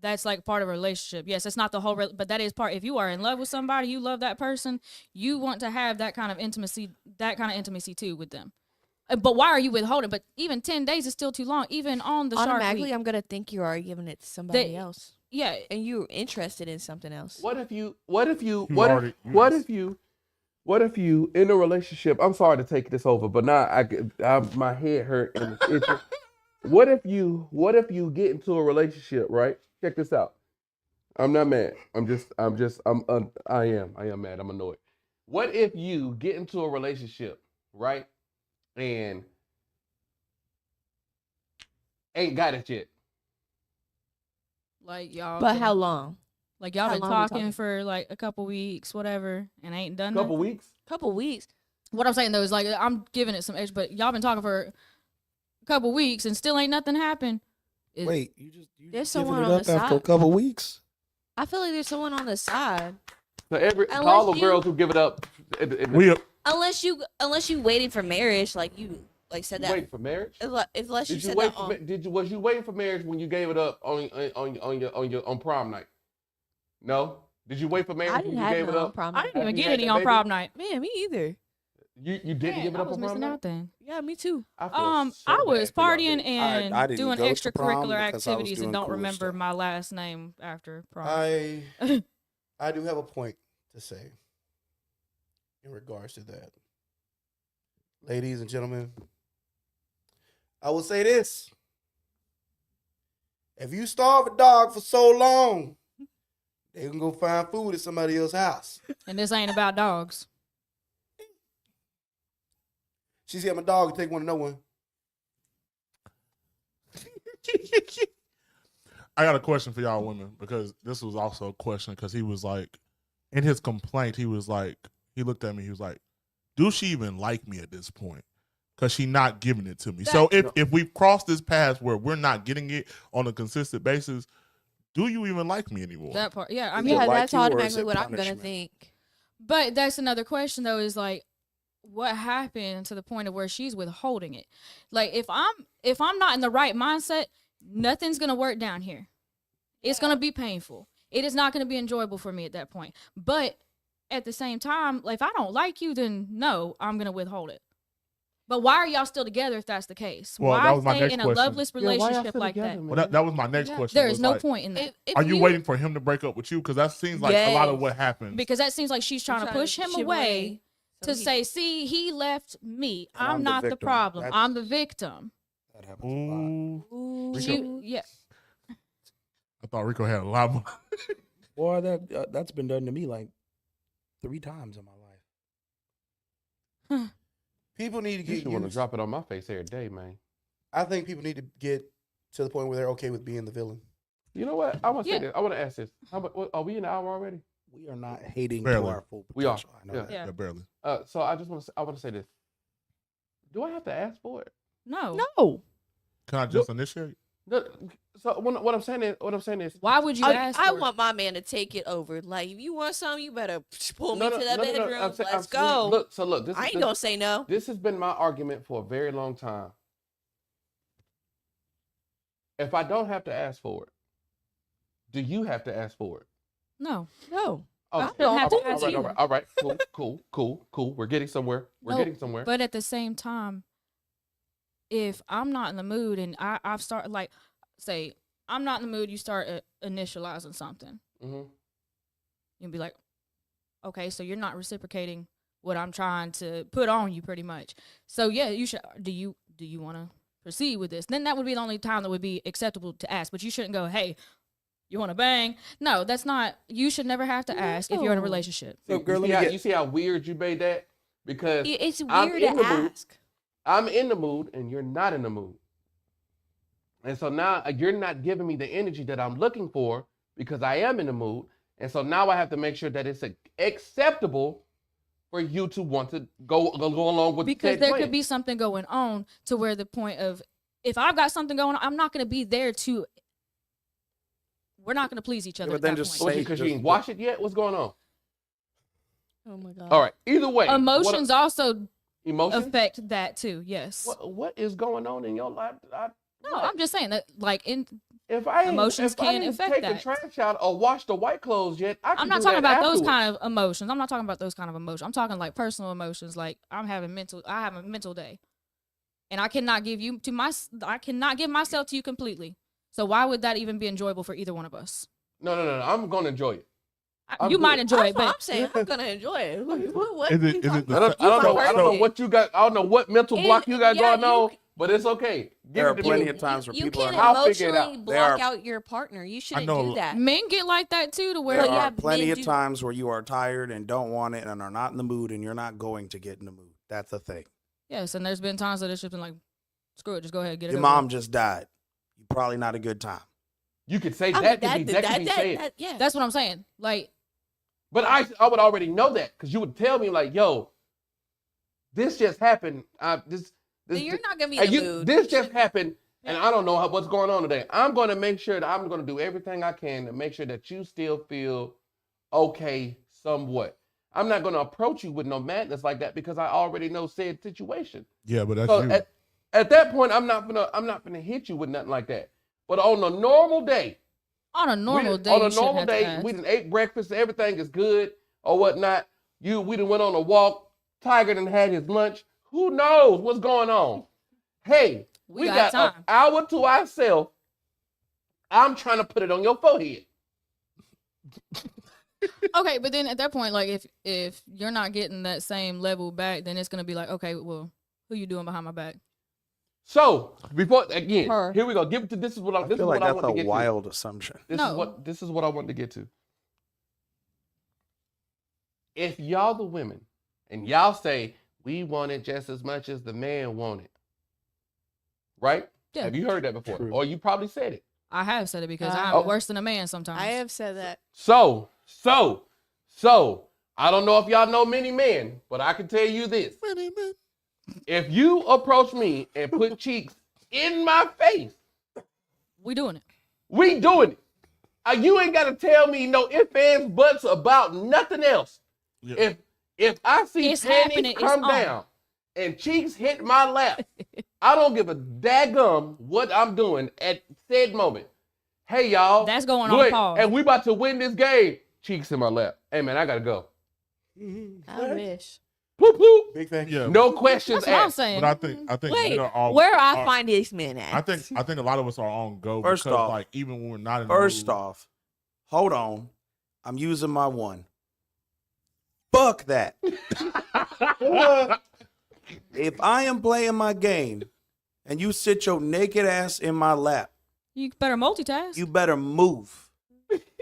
that's like part of a relationship. Yes, it's not the whole, but that is part. If you are in love with somebody, you love that person, you want to have that kind of intimacy too with them. But why are you withholding? But even 10 days is still too long. Even on the Shark Automatically, Week. I'm gonna think you're already giving it to somebody else. Yeah. And you're interested in something else. What if you in a relationship? I'm sorry to take this over, but now my head hurt and it's itching. What if you get into a relationship, right? Check this out. I'm not mad. I am mad. I'm annoyed. What if you get into a relationship, right? And ain't got it yet. Like y'all. But how long? Like y'all How been long we talking talking? for like a couple weeks, whatever, and ain't done Couple nothing? weeks? Couple weeks. What I'm saying though is like I'm giving it some edge, but y'all been talking for a couple weeks and still ain't nothing happened. Wait, you There's just giving someone it on up the after a side. couple weeks? I feel like there's someone on the side. So to Unless all the you- girls who give it up, Unless you waiting for marriage, like you like said that. wait for marriage. Unless you Did you said wait that for was you waiting for marriage when you gave it up on prom night? No. Did you wait for marriage I when didn't you have gave none it on up? prom I night. didn't even Have you get had any that on baby? prom night. Man, me either. You didn't give it I up was on prom missing night? out then. Yeah, me too. I feel I so was bad for y'all partying ladies. and I didn't doing go to prom extracurricular because I was activities and doing don't cool remember stuff. my last name after prom. I do have a point to say in regards to that. Ladies and gentlemen, I will say this. If you starve a dog for so long, they can go find food at somebody else's house. And this ain't about dogs. She said my dog can take one to no one. I got a question for y'all women because this was also a question because he was like, in his complaint, he was like, he looked at me, he was like, do she even like me at this point? Because she not giving it to me. So if we've crossed this path where we're not getting it on a consistent basis, do you even like me anymore? That part, yeah. I Is mean, it Yeah, like that's you or is automatically it what I'm gonna punishment? think. but that's another question though. Is like, what happened to the point of where she's withholding it? Like, if I'm not in the right mindset, nothing's gonna work down here. It's gonna be painful. It is not gonna be enjoyable for me at that point. But at the same time, like, if I don't like you, then no, I'm gonna withhold it. But why are y'all still together if that's the case? Well, that why was my stay next in a question. loveless Yeah, why y'all relationship still like together, that? man? Well, that was my next question. There was is no like, point in that. Are you waiting for him to break up with you? Because that seems like a lot of what happens. Because that seems like she's trying to push him away to say, see, he left me. And I'm I'm the not the victim. problem. That's- I'm the victim. That happens a lot. Ooh. Yeah. I thought Rico had a lot more. Boy, that's been done to me like 3 times in my life. People need to You get should want to used. drop it on my face every day, man. I think people need to get to the point where they're okay with being the villain. You know what? I want to Yeah. say this. I want to ask this. How about, are we in the hour already? We are not hating Barely. to our full We are. potential. I know Yeah. that. Yeah. Yeah, barely. So I just want to. I want to say this. Do I have to ask for it? No. No. Can I just initiate? No, so what I'm saying is, Why would you ask I for it? want my man to take it over. Like, if you want something, you better pull me No, to no, that no, no, no, bedroom. I'm saying- Let's I'm- go. Look. This I is ain't gonna say no. This has been my argument for a very long time. If I don't have to ask for it, do you have to ask for it? No. No. Oh, I don't have to all ask right, you. all right. Cool. We're getting somewhere. No, But at the same time, if I'm not in the mood and I've started, like, say, I'm not in the mood, you start initializing something. Mm-hmm. You'll be like, okay, so you're not reciprocating what I'm trying to put on you, pretty much. So yeah, you should. Do you want to proceed with this? Then that would be the only time that would be acceptable to ask. But you shouldn't go, hey, you want to bang? No, that's not. You should never have to ask if you're in a relationship. So, girl, You see how weird you made that? Because It's I'm weird in to the mood. ask. I'm in the mood and you're not in the mood. And so now you're not giving me the energy that I'm looking for because I am in the mood. And so now I have to make sure that it's acceptable for you to want to go along with Because said there plan. could be something going on to where the point of, if I've got something going on, I'm not going to be there to. We're not going to please each other. but at then that just point. say- Because you ain't washed it yet? What's going on? Oh my god. All right. Either way. Emotions also Emotions? affect that too. Yes. What is going on in your life? No, I'm just saying that, like, If I ain't, emotions if I can didn't affect take that. the trash out or wash the white clothes yet, I can I'm not do talking that about those afterwards. kind of emotions. I'm not talking about those kind of emotions. I'm talking like personal emotions. Like I have a mental day, and I cannot give myself to you completely. So why would that even be enjoyable for either one of us? No. I'm gonna enjoy it. I'm You might good. enjoy it, That's what I'm but saying. I'm gonna enjoy it. What Is are it- you is it talking the- I don't, about? I don't know. I don't know Perfect. what you got. I don't know what mental block you got yeah, going on, but it's okay. Give There it are to plenty me. of times where You people can't are. I'll figure it emotionally out. block There are- out your partner. You shouldn't know- do that. men get like that too, to where There Well, are yeah, plenty men of do- times where you are tired and don't want it and are not in the mood and you're not going to get in the mood. That's the thing. yes, and there's been times that it's just been like, screw it, just go ahead, get it. Your over mom with. just died. Probably not a good time. You could say I mean, that could be said. yeah. That's what I'm saying. Like, But I would already know that because you would tell me like, yo, this just happened. This You're not gonna be and in the mood. This just happened, and I don't know what's going on today. I'm going to make sure that I'm going to do everything I can to make sure that you still feel okay somewhat. I'm not going to approach you with no madness like that because I already know said situation. Yeah, but that's So you. at that point, I'm not gonna hit you with nothing like that. But on a normal day, on a normal day, on you a shouldn't normal have to day, ask. we done ate breakfast, everything is good or whatnot. We done went on a walk. Tiger done had his lunch. Who knows what's going on? Hey, we got an time. hour to ourselves. I'm trying to put it on your forehead. Okay, but then at that point, like if you're not getting that same level back, then it's gonna be like, okay, well, who you doing behind my back? So before again, Her. here we go. Give it to this is what I this is feel what like I that's want to a get wild assumption. to. No. This is what I want to get to. If y'all the women and y'all say we want it just as much as the man want it, right? Yeah. Have you heard that before? True. Or you probably said it. I have said it because I- I'm worse than a man sometimes. I have said that. So, I don't know if y'all know many men, but I can tell you this. If you approach me and put cheeks in my face, We doing it. we doing it. You ain't got to tell me no ifs, ands, buts about nothing else. Yeah. If I see It's happening, panties it's come on. down and cheeks hit my lap, I don't give a daggum what I'm doing at said moment. Hey, y'all. That's going on look, pause. And we about to win this game. Cheeks in my lap. Hey, man, I got to go. I wish. Poop, poop. Big thing. Yeah. No questions That's what I'm asked. saying. But I think Wait, men are all, where I are- find these men at? I think a lot of us are on go First because off- like even when we're not in the First mood, off, hold on. I'm using my one. Fuck that. If I am playing my game and you sit your naked ass in my lap, You better multitask, you better move.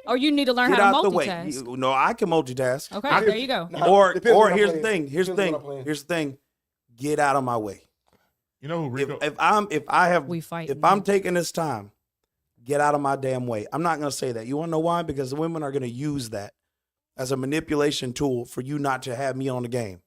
or you need to learn Get how out to the way. multitask. No, I can multitask. Okay, there you go. Nah, Or depends what I'm here's the playing. thing. Here's the Depends thing. what I'm playing. Here's the thing. Get out of my way. you know who If, Rico? We fight. if I'm taking this time, get out of my damn way. I'm not gonna say that. You wanna know why? Because the women are gonna use that as a manipulation tool for you not to have me on the game.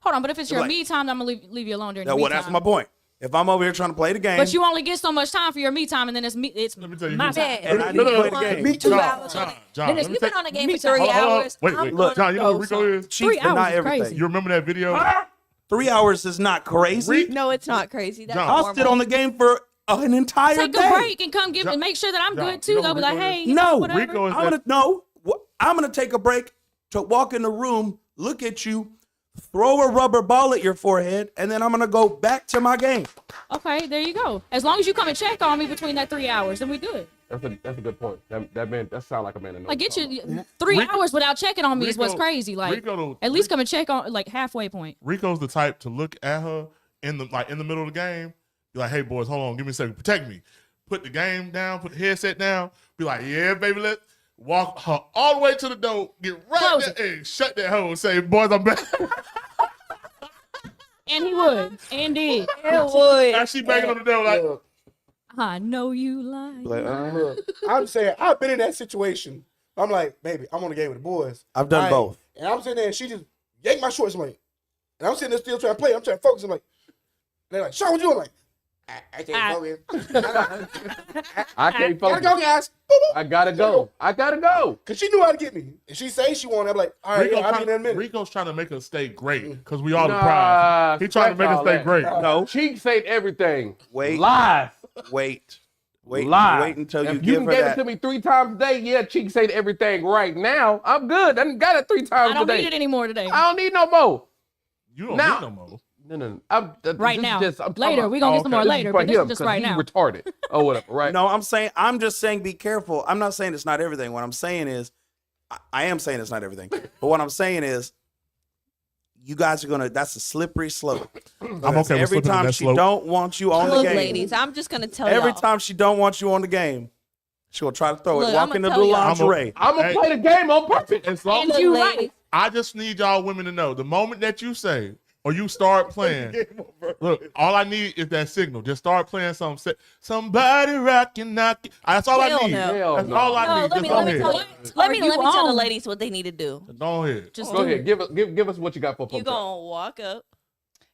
Hold on, but if it's your Like- me time, I'm gonna leave you alone during Now, the me well, that's time. my point. If I'm over here trying to play the game, But you only get so much time for your me time, and then it's me. It's Let me tell you my who- time. and I need to play the game. Me too. 2 John, hours. John, Then let if me you've been take- on the game me for too. 3 Hold on, hold on. hours, Wait, I'm wait. gonna John, you know go who Rico some. is? Chief, 3 but hours not is everything. crazy. You remember that video? 3 hours is not crazy. No, it's not crazy. That's John. I'll sit on the game for an entire Take day. a break and come give John- and make sure that I'm John, good you too. know They'll who be like, Rico is? hey, you No, know, whatever. Rico is I'm gonna take a break to walk in the room, look at you, throw a rubber ball at your forehead, and then I'm gonna go back to my game. Okay, there you go. As long as you come and check on me between that 3 hours, then we good. That's a good point. That sound like a man that knows. Like what get he's talking you 3 Rico- hours without checking on me is what's Rico- crazy. Like Rico- at least come and check on like halfway point. Rico's the type to look at her in the middle of the game, be like, "Hey boys, hold on, give me a second, protect me." Put the game down, put the headset down, be like, "Yeah, baby, let's walk her all the way to the door, get right Close there, and shut that hoe and say, boys, I'm back." And he would. And did. It would. Now she banging on the door like, Look, I know you lie. look, I'm saying I've been in that situation. I'm like, baby, I'm on the game with the boys. I've done Right. both. And I'm sitting there and she just yanked my shorts. I'm like, and I'm sitting there still trying to play. I'm trying to focus. I'm like, they're like, Sean, what you doing? I'm like, I can't focus. I can't Gotta focus. go, guys. Boop, boop. I gotta go. I gotta go. Cause she knew how to get me. And she say she wanted. I'm like, all right, yeah, I'll be in a minute. Rico's trying to make us stay great because we all the prize. He trying to make us all stay that. great. No, Cheek say everything. Wait. Lies. wait Lies. wait until you If give you her gave that. it to me 3 times a day, yeah, Cheek say everything right now. I'm good. I done got it 3 I times don't a day. need it anymore today. I don't need no more. You don't Now- need no more. No. Right this now. is just, I'm talking Later. about- We're gonna get some more okay. later, for but this him, is just 'cause right he now. retarded or whatever, right? No, I'm just saying be careful. I'm not saying it's not everything. What I'm saying is, I am saying it's not everything. But what I'm saying is, you guys are that's a slippery slope. I'm okay with Every slipping in time that she slope. don't want you on the Look, game. ladies, I'm just gonna tell Every y'all. time she don't want you on the game, she'll try to throw Look, it. Walk I'ma in the tell blue y'all. lingerie. I'm gonna Hey. play the game on purpose. As long And as you ladies. right. I just need y'all women to know the moment that you say or you start playing. Look, all I need is that signal. Just start playing something. Say, somebody rockin', knockin'. That's all Hell I need. no. Hell That's no. all I No, need. let Just me go tell ahead. you. Are Let me you tell the on? ladies what they need to do. Go ahead. Just Go do ahead. it. Give us what you got for You pump gonna walk up.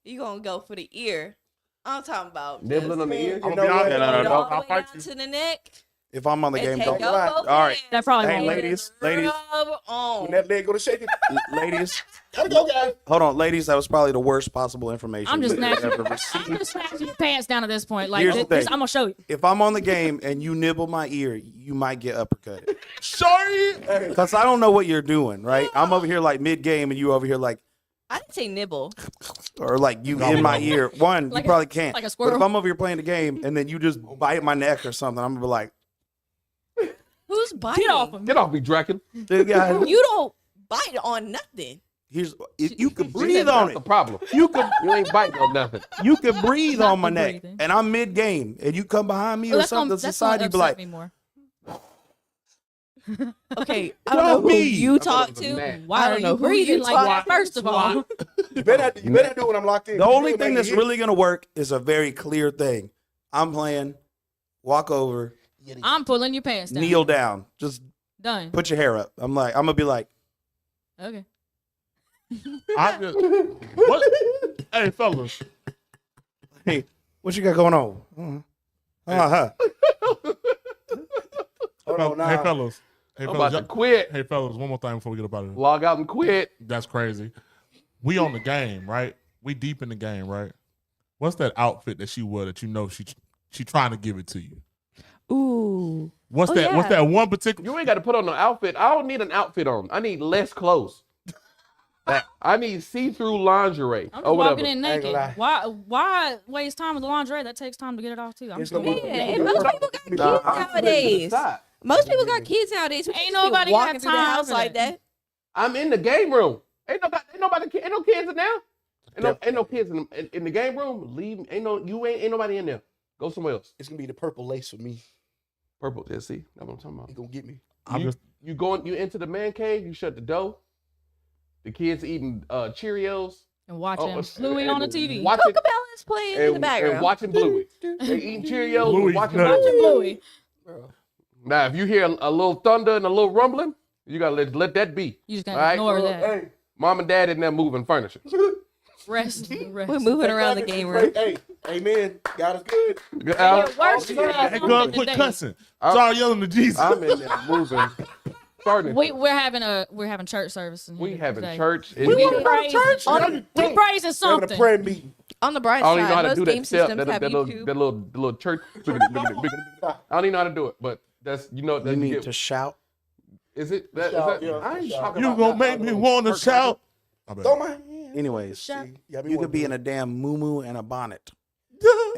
You gonna go for the ear. I'm talking about nibbling on the ear. I'm gonna know be honest. what? No. all the I'll way fight down you. to the neck. If I'm on the And game, take don't. your lie. both All right. hands That probably Hey, won't. ladies, Rub on. When that leg go to shaking, ladies, gotta go, guys. hold on, ladies. That was probably the worst possible information. I'm just you could snatching, ever receive. I'm just snatching your pants down at this point. Like Here's the this, thing. I'm gonna show you. If I'm on the game and you nibble my ear, you might get uppercutted. Sorry. Because I don't know what you're doing, right? I'm over here like mid game and you over here like, I didn't say nibble. or like you in my ear. One, Like you probably can't. like a But squirrel. if I'm over here playing the game and then you just bite my neck or something, I'm gonna be like, Who's biting? Get off him. Get off me, Dracula. "Dude, guys, You don't bite on nothing. here's if you could See, breathe that's on the it. problem. You could You ain't biting on nothing. you could breathe Not on my the neck, breathing. and I'm mid game, and you come behind me Oh, or that's something. gonna, The that's gonna society upset be like, me more. Okay, I don't know who me. you I thought talk it was a to. gnat. Why I are don't know you who breathing you like talk that? to. First of all, You better do it when I'm locked in. the only You thing make that's it really gonna work is a very clear thing. I'm playing, walk over, I'm pulling your pants down. kneel down, just Done. put your hair up. I'm gonna be like, Okay. I just what? Hey, fellas. hey, what you got going on? Uh-huh. Hold on, Hey, now. fellas. Hey, I'm fellas. about to quit. Hey, fellas. One more thing before we get up out of here. Log out and quit. That's crazy. We on the game, right? We deep in the game, right? What's that outfit that she wore that you know she trying to give it to you? Ooh. What's Oh, that? What's yeah. that one particular? You ain't got to put on no outfit. I don't need an outfit on. I need less clothes. I need see-through lingerie I'm or just whatever. walking in I ain't naked. gonna lie. Why waste time with the lingerie? That takes time to get it off too. I'm It's just gonna gonna be- Yeah, and most people got kids nowadays. Most people got kids nowadays. We Ain't can't just be nobody walking got through the time house for like that. that. I'm in the game room. Ain't no kids in there. Ain't no kids in the game room. Leave. Ain't nobody in there. Go somewhere else. It's gonna be the purple lace for me. Purple. Yeah, see, that's what I'm talking about. He gonna get me. You into the man cave. You shut the door. The kids eating Cheerios. and watching Oh, Bluey on the and TV. watching- Cocobella is playing in the and background. watching Bluey. They eating Cheerios Bluey's and watching nuts. Bluey. Bluey. Bro. Now, if you hear a little thunder and a little rumbling, you gotta let that be. You just All gotta right? ignore that. Hey, Mom and dad in there moving furniture. Rest. We're moving around the game room. Hey, amen. God is good. Hey, girl, quit cussing. Start yelling to Jesus. I'm in there moving. Starting. We're having church service. In We here having today. church. We want to go to church. We praising Having a something. prayer meeting. On the bright I don't even know how side, to do most that game step. systems have That YouTube. little church. I don't even know how to do it, but that's You that need get- to shout. Is it? That, Shout, is that, yeah, I ain't shout. talking You about gonna that make me little want to perk shout? My bad. Throw my hand. Anyways, Shout. you could be in a damn moo and a bonnet.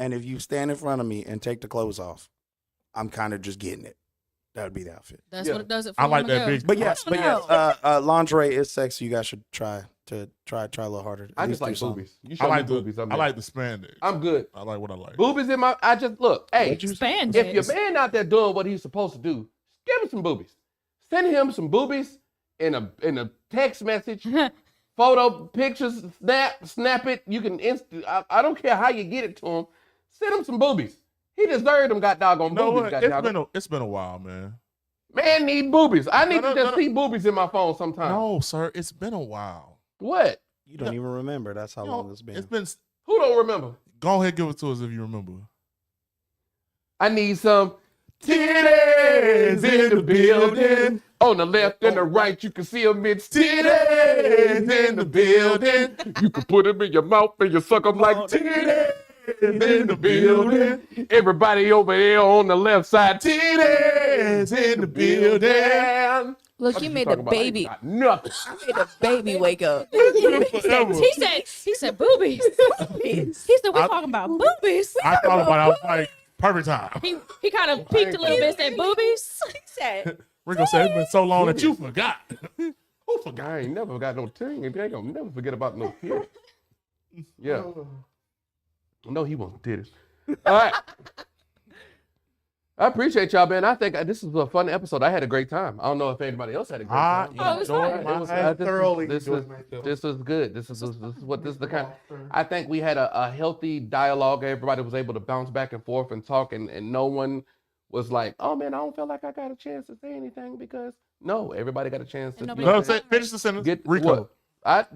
And if you stand in front of me and take the clothes off, I'm kind of just getting it. That would be the outfit. That's Yeah. what it does it for I like women that girls. big. But yes, No. lingerie is sexy. You guys should try a little harder. At I least just like do something. boobies. You I show me like boobies. the. I'm I in. like the spandex. I'm good. I like what I like. Boobies in my. I just look. Hey, Expand if your man out there doing what he's supposed to do, give him some boobies. Send him some boobies in a text message, photo, pictures, snap it. You can I don't care how you get it to him. Send him some boobies. He deserved them. Got doggone You know boobies. what? Got It's doggone. been a while, man. Man need boobies. I need No, to just no. see boobies in my phone sometime. No, sir, it's been a while. What? You don't even remember. That's how You long know, it's been. It's been. Who don't remember? Go ahead, give it to us if you remember. I need some titties in the building. On the left and the right, you can see them. It's titties in the building. You can put them in your mouth and you suck them like titties in the building. Everybody over there on the left side, titties in the building. Look, you made a baby. Got nothing. I made a baby wake up. He said boobies. He said we're talking about boobies. I thought about it. I was like, perfect time. He kind of peeked a little bit, said boobies. He said, Rico said it's been so long that you forgot. Who forgot? I ain't never got no thing. They ain't gonna never forget about no titties. Yeah. No, he won't titties. All right. I appreciate y'all, man. I think this was a fun episode. I had a great time. I don't know if anybody else had a great I time. Oh, it was fun. enjoyed This is good. This is the kind. I think we had a healthy dialogue. Everybody was able to bounce back and forth and talk, and no one was like, "Oh man, I don't feel like I got a chance to say anything," because no, everybody got a chance to. And nobody No, got say, finish the sentence. Get Rico. what?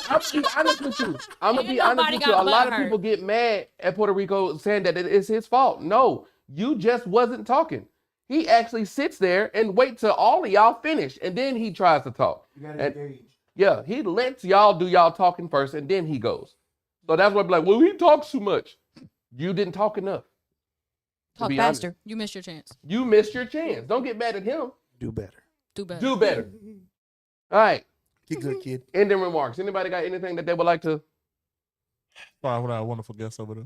I'm be honest with you. I'm gonna Ain't be honest nobody with you. got A lot of butthurt. people get mad at Puerto Rico saying that it's his fault. No, you just wasn't talking. He actually sits there and waits till all of y'all finish, and then he tries to talk. You gotta And- engage. Yeah, he lets y'all do y'all talking first, and then he goes. So that's why I'm like, well, he talks too much. You didn't talk enough. To Talk be honest. faster. You missed your chance. You missed your chance. Don't get mad at him. Do better. Do better. Do better. All right. Get good, kid. Ending remarks. Anybody got anything that they would like to? Sorry, what our wonderful guest over there.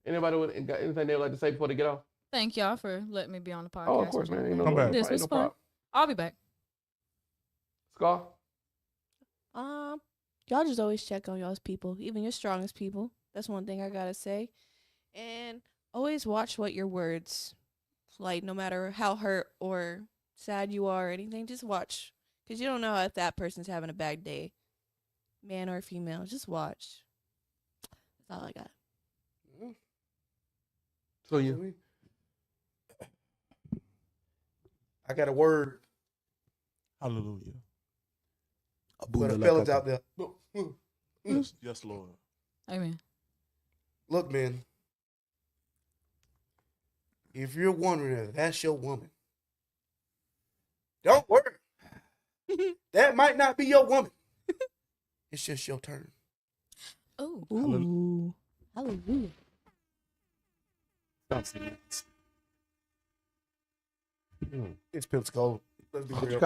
Anybody got anything they would like to say before they get off? Thank y'all for letting me be on the podcast. Oh, of course, man. Ain't no, Come back. This ain't was no fun. problem. I'll be back. Scar? Y'all just always check on y'all's people, even your strongest people. That's one thing I gotta say. And always watch what your words, like, no matter how hurt or sad you are or anything, just watch. Because you don't know if that person's having a bad day, man or female. Just watch. That's all I got. So you? I got a word Hallelujah. for the fellas out there. Yes, Lord. Amen. Look, man. If you're wondering if that's your woman, don't worry. That might not be your woman. It's just your turn. Oh. Ooh. Hallelujah. It's Pensacola. Let's be real.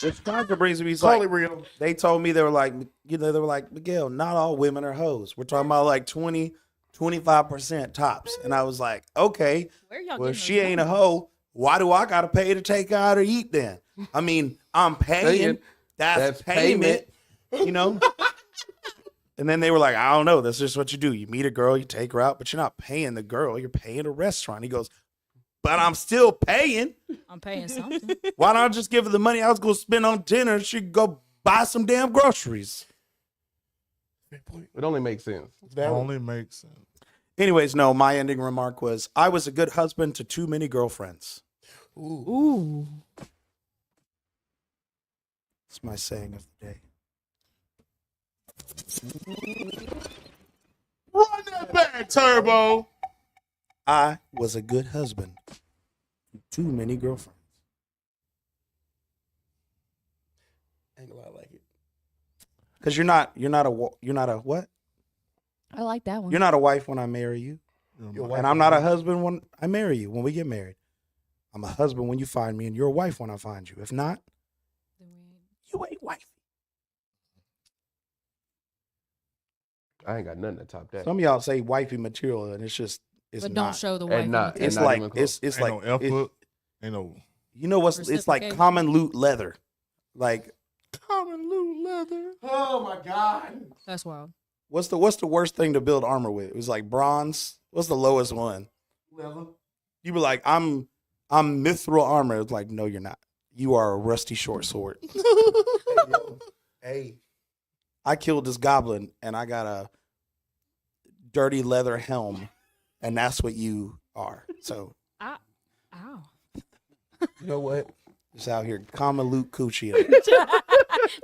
It's kind of brings me. Totally Like, real. they told me they were like, Miguel, not all women are hoes. We're talking about like 20, 25% tops. And I was like, okay, Where y'all well, if getting she those ain't a numbers? hoe, why do I got to pay to take her out to eat then? I mean, I'm paying. Paying. That's That's payment, you know? And then they were like, I don't know. That's just what you do. You meet a girl, you take her out, but you're not paying the girl. You're paying a restaurant. He goes, but I'm still paying. I'm paying something. Why don't I just give her the money I was going to spend on dinner? She could go buy some damn groceries. It only makes sense. Only makes sense. Anyways, no, my ending remark was, I was a good husband to too many girlfriends. Ooh. It's my saying of the day. Run that back, Turbo. I was a good husband to too many girlfriends. Ain't gonna lie, I like it. Because you're not a what? I like that one. You're not a wife when I marry you. Your wife And I'm not a husband when I marry you, when we get married. I'm a husband when you find me, and you're a wife when I find you. If not, you ain't wife. I ain't got nothing to top that. Some of y'all say wifey material, and it's But not. don't show the wife. It's not like even close. it's Ain't like no it- effort. Ain't no you know what's it's like Reciprocation. common loot leather, like common loot leather. Oh my God. That's wild. what's the worst thing to build armor with? It was like bronze. What's the lowest one? Leather. You were like, I'm mithril armor. It's like, no, you're not. You are a rusty short sword. Hey. I killed this goblin and I got a dirty leather helm, and that's what you are. So Ow. You know what? just out here, common loot coochie.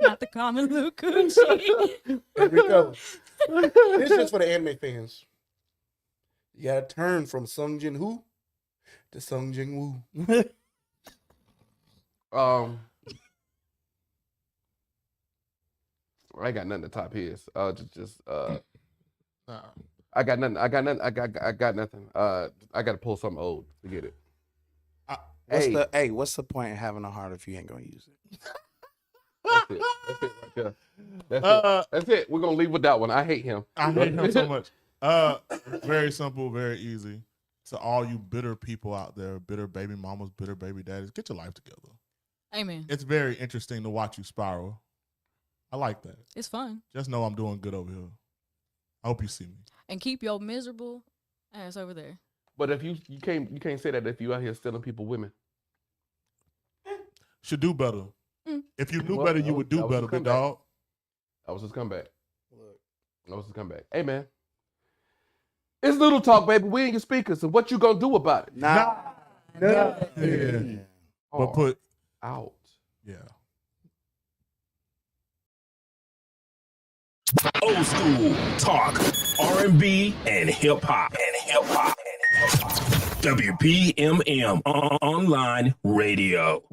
Not the common Luke Coochie. Here we go. This is for the anime fans. You gotta turn from Sung Jin Woo to Sung Jin Woo. I ain't got nothing to top his. Nah. I got nothing. I got nothing. I got to pull something old to get it. What's the point of having a heart if you ain't gonna use it? That's it. That's it right there. That's it. We're gonna leave with that one. I hate him. I hate him so much. Very simple, very easy. To all you bitter people out there, bitter baby mamas, bitter baby daddies, get your life together. Amen. It's very interesting to watch you spiral. I like that. It's fun. Just know I'm doing good over here. I hope you see me. And keep your miserable ass over there. But if you can't say that if you out here stealing people women. Should do better. If you knew Well, better, that you was- would that do was better, his big comeback. dog. That was his comeback. That was his comeback. Hey man, it's Little Talk, baby. We in your speakers, and what you gonna do about it? Nah. Yeah. Oh, But put out. yeah. Old school talk, R&B, and hip hop. WPMM online radio.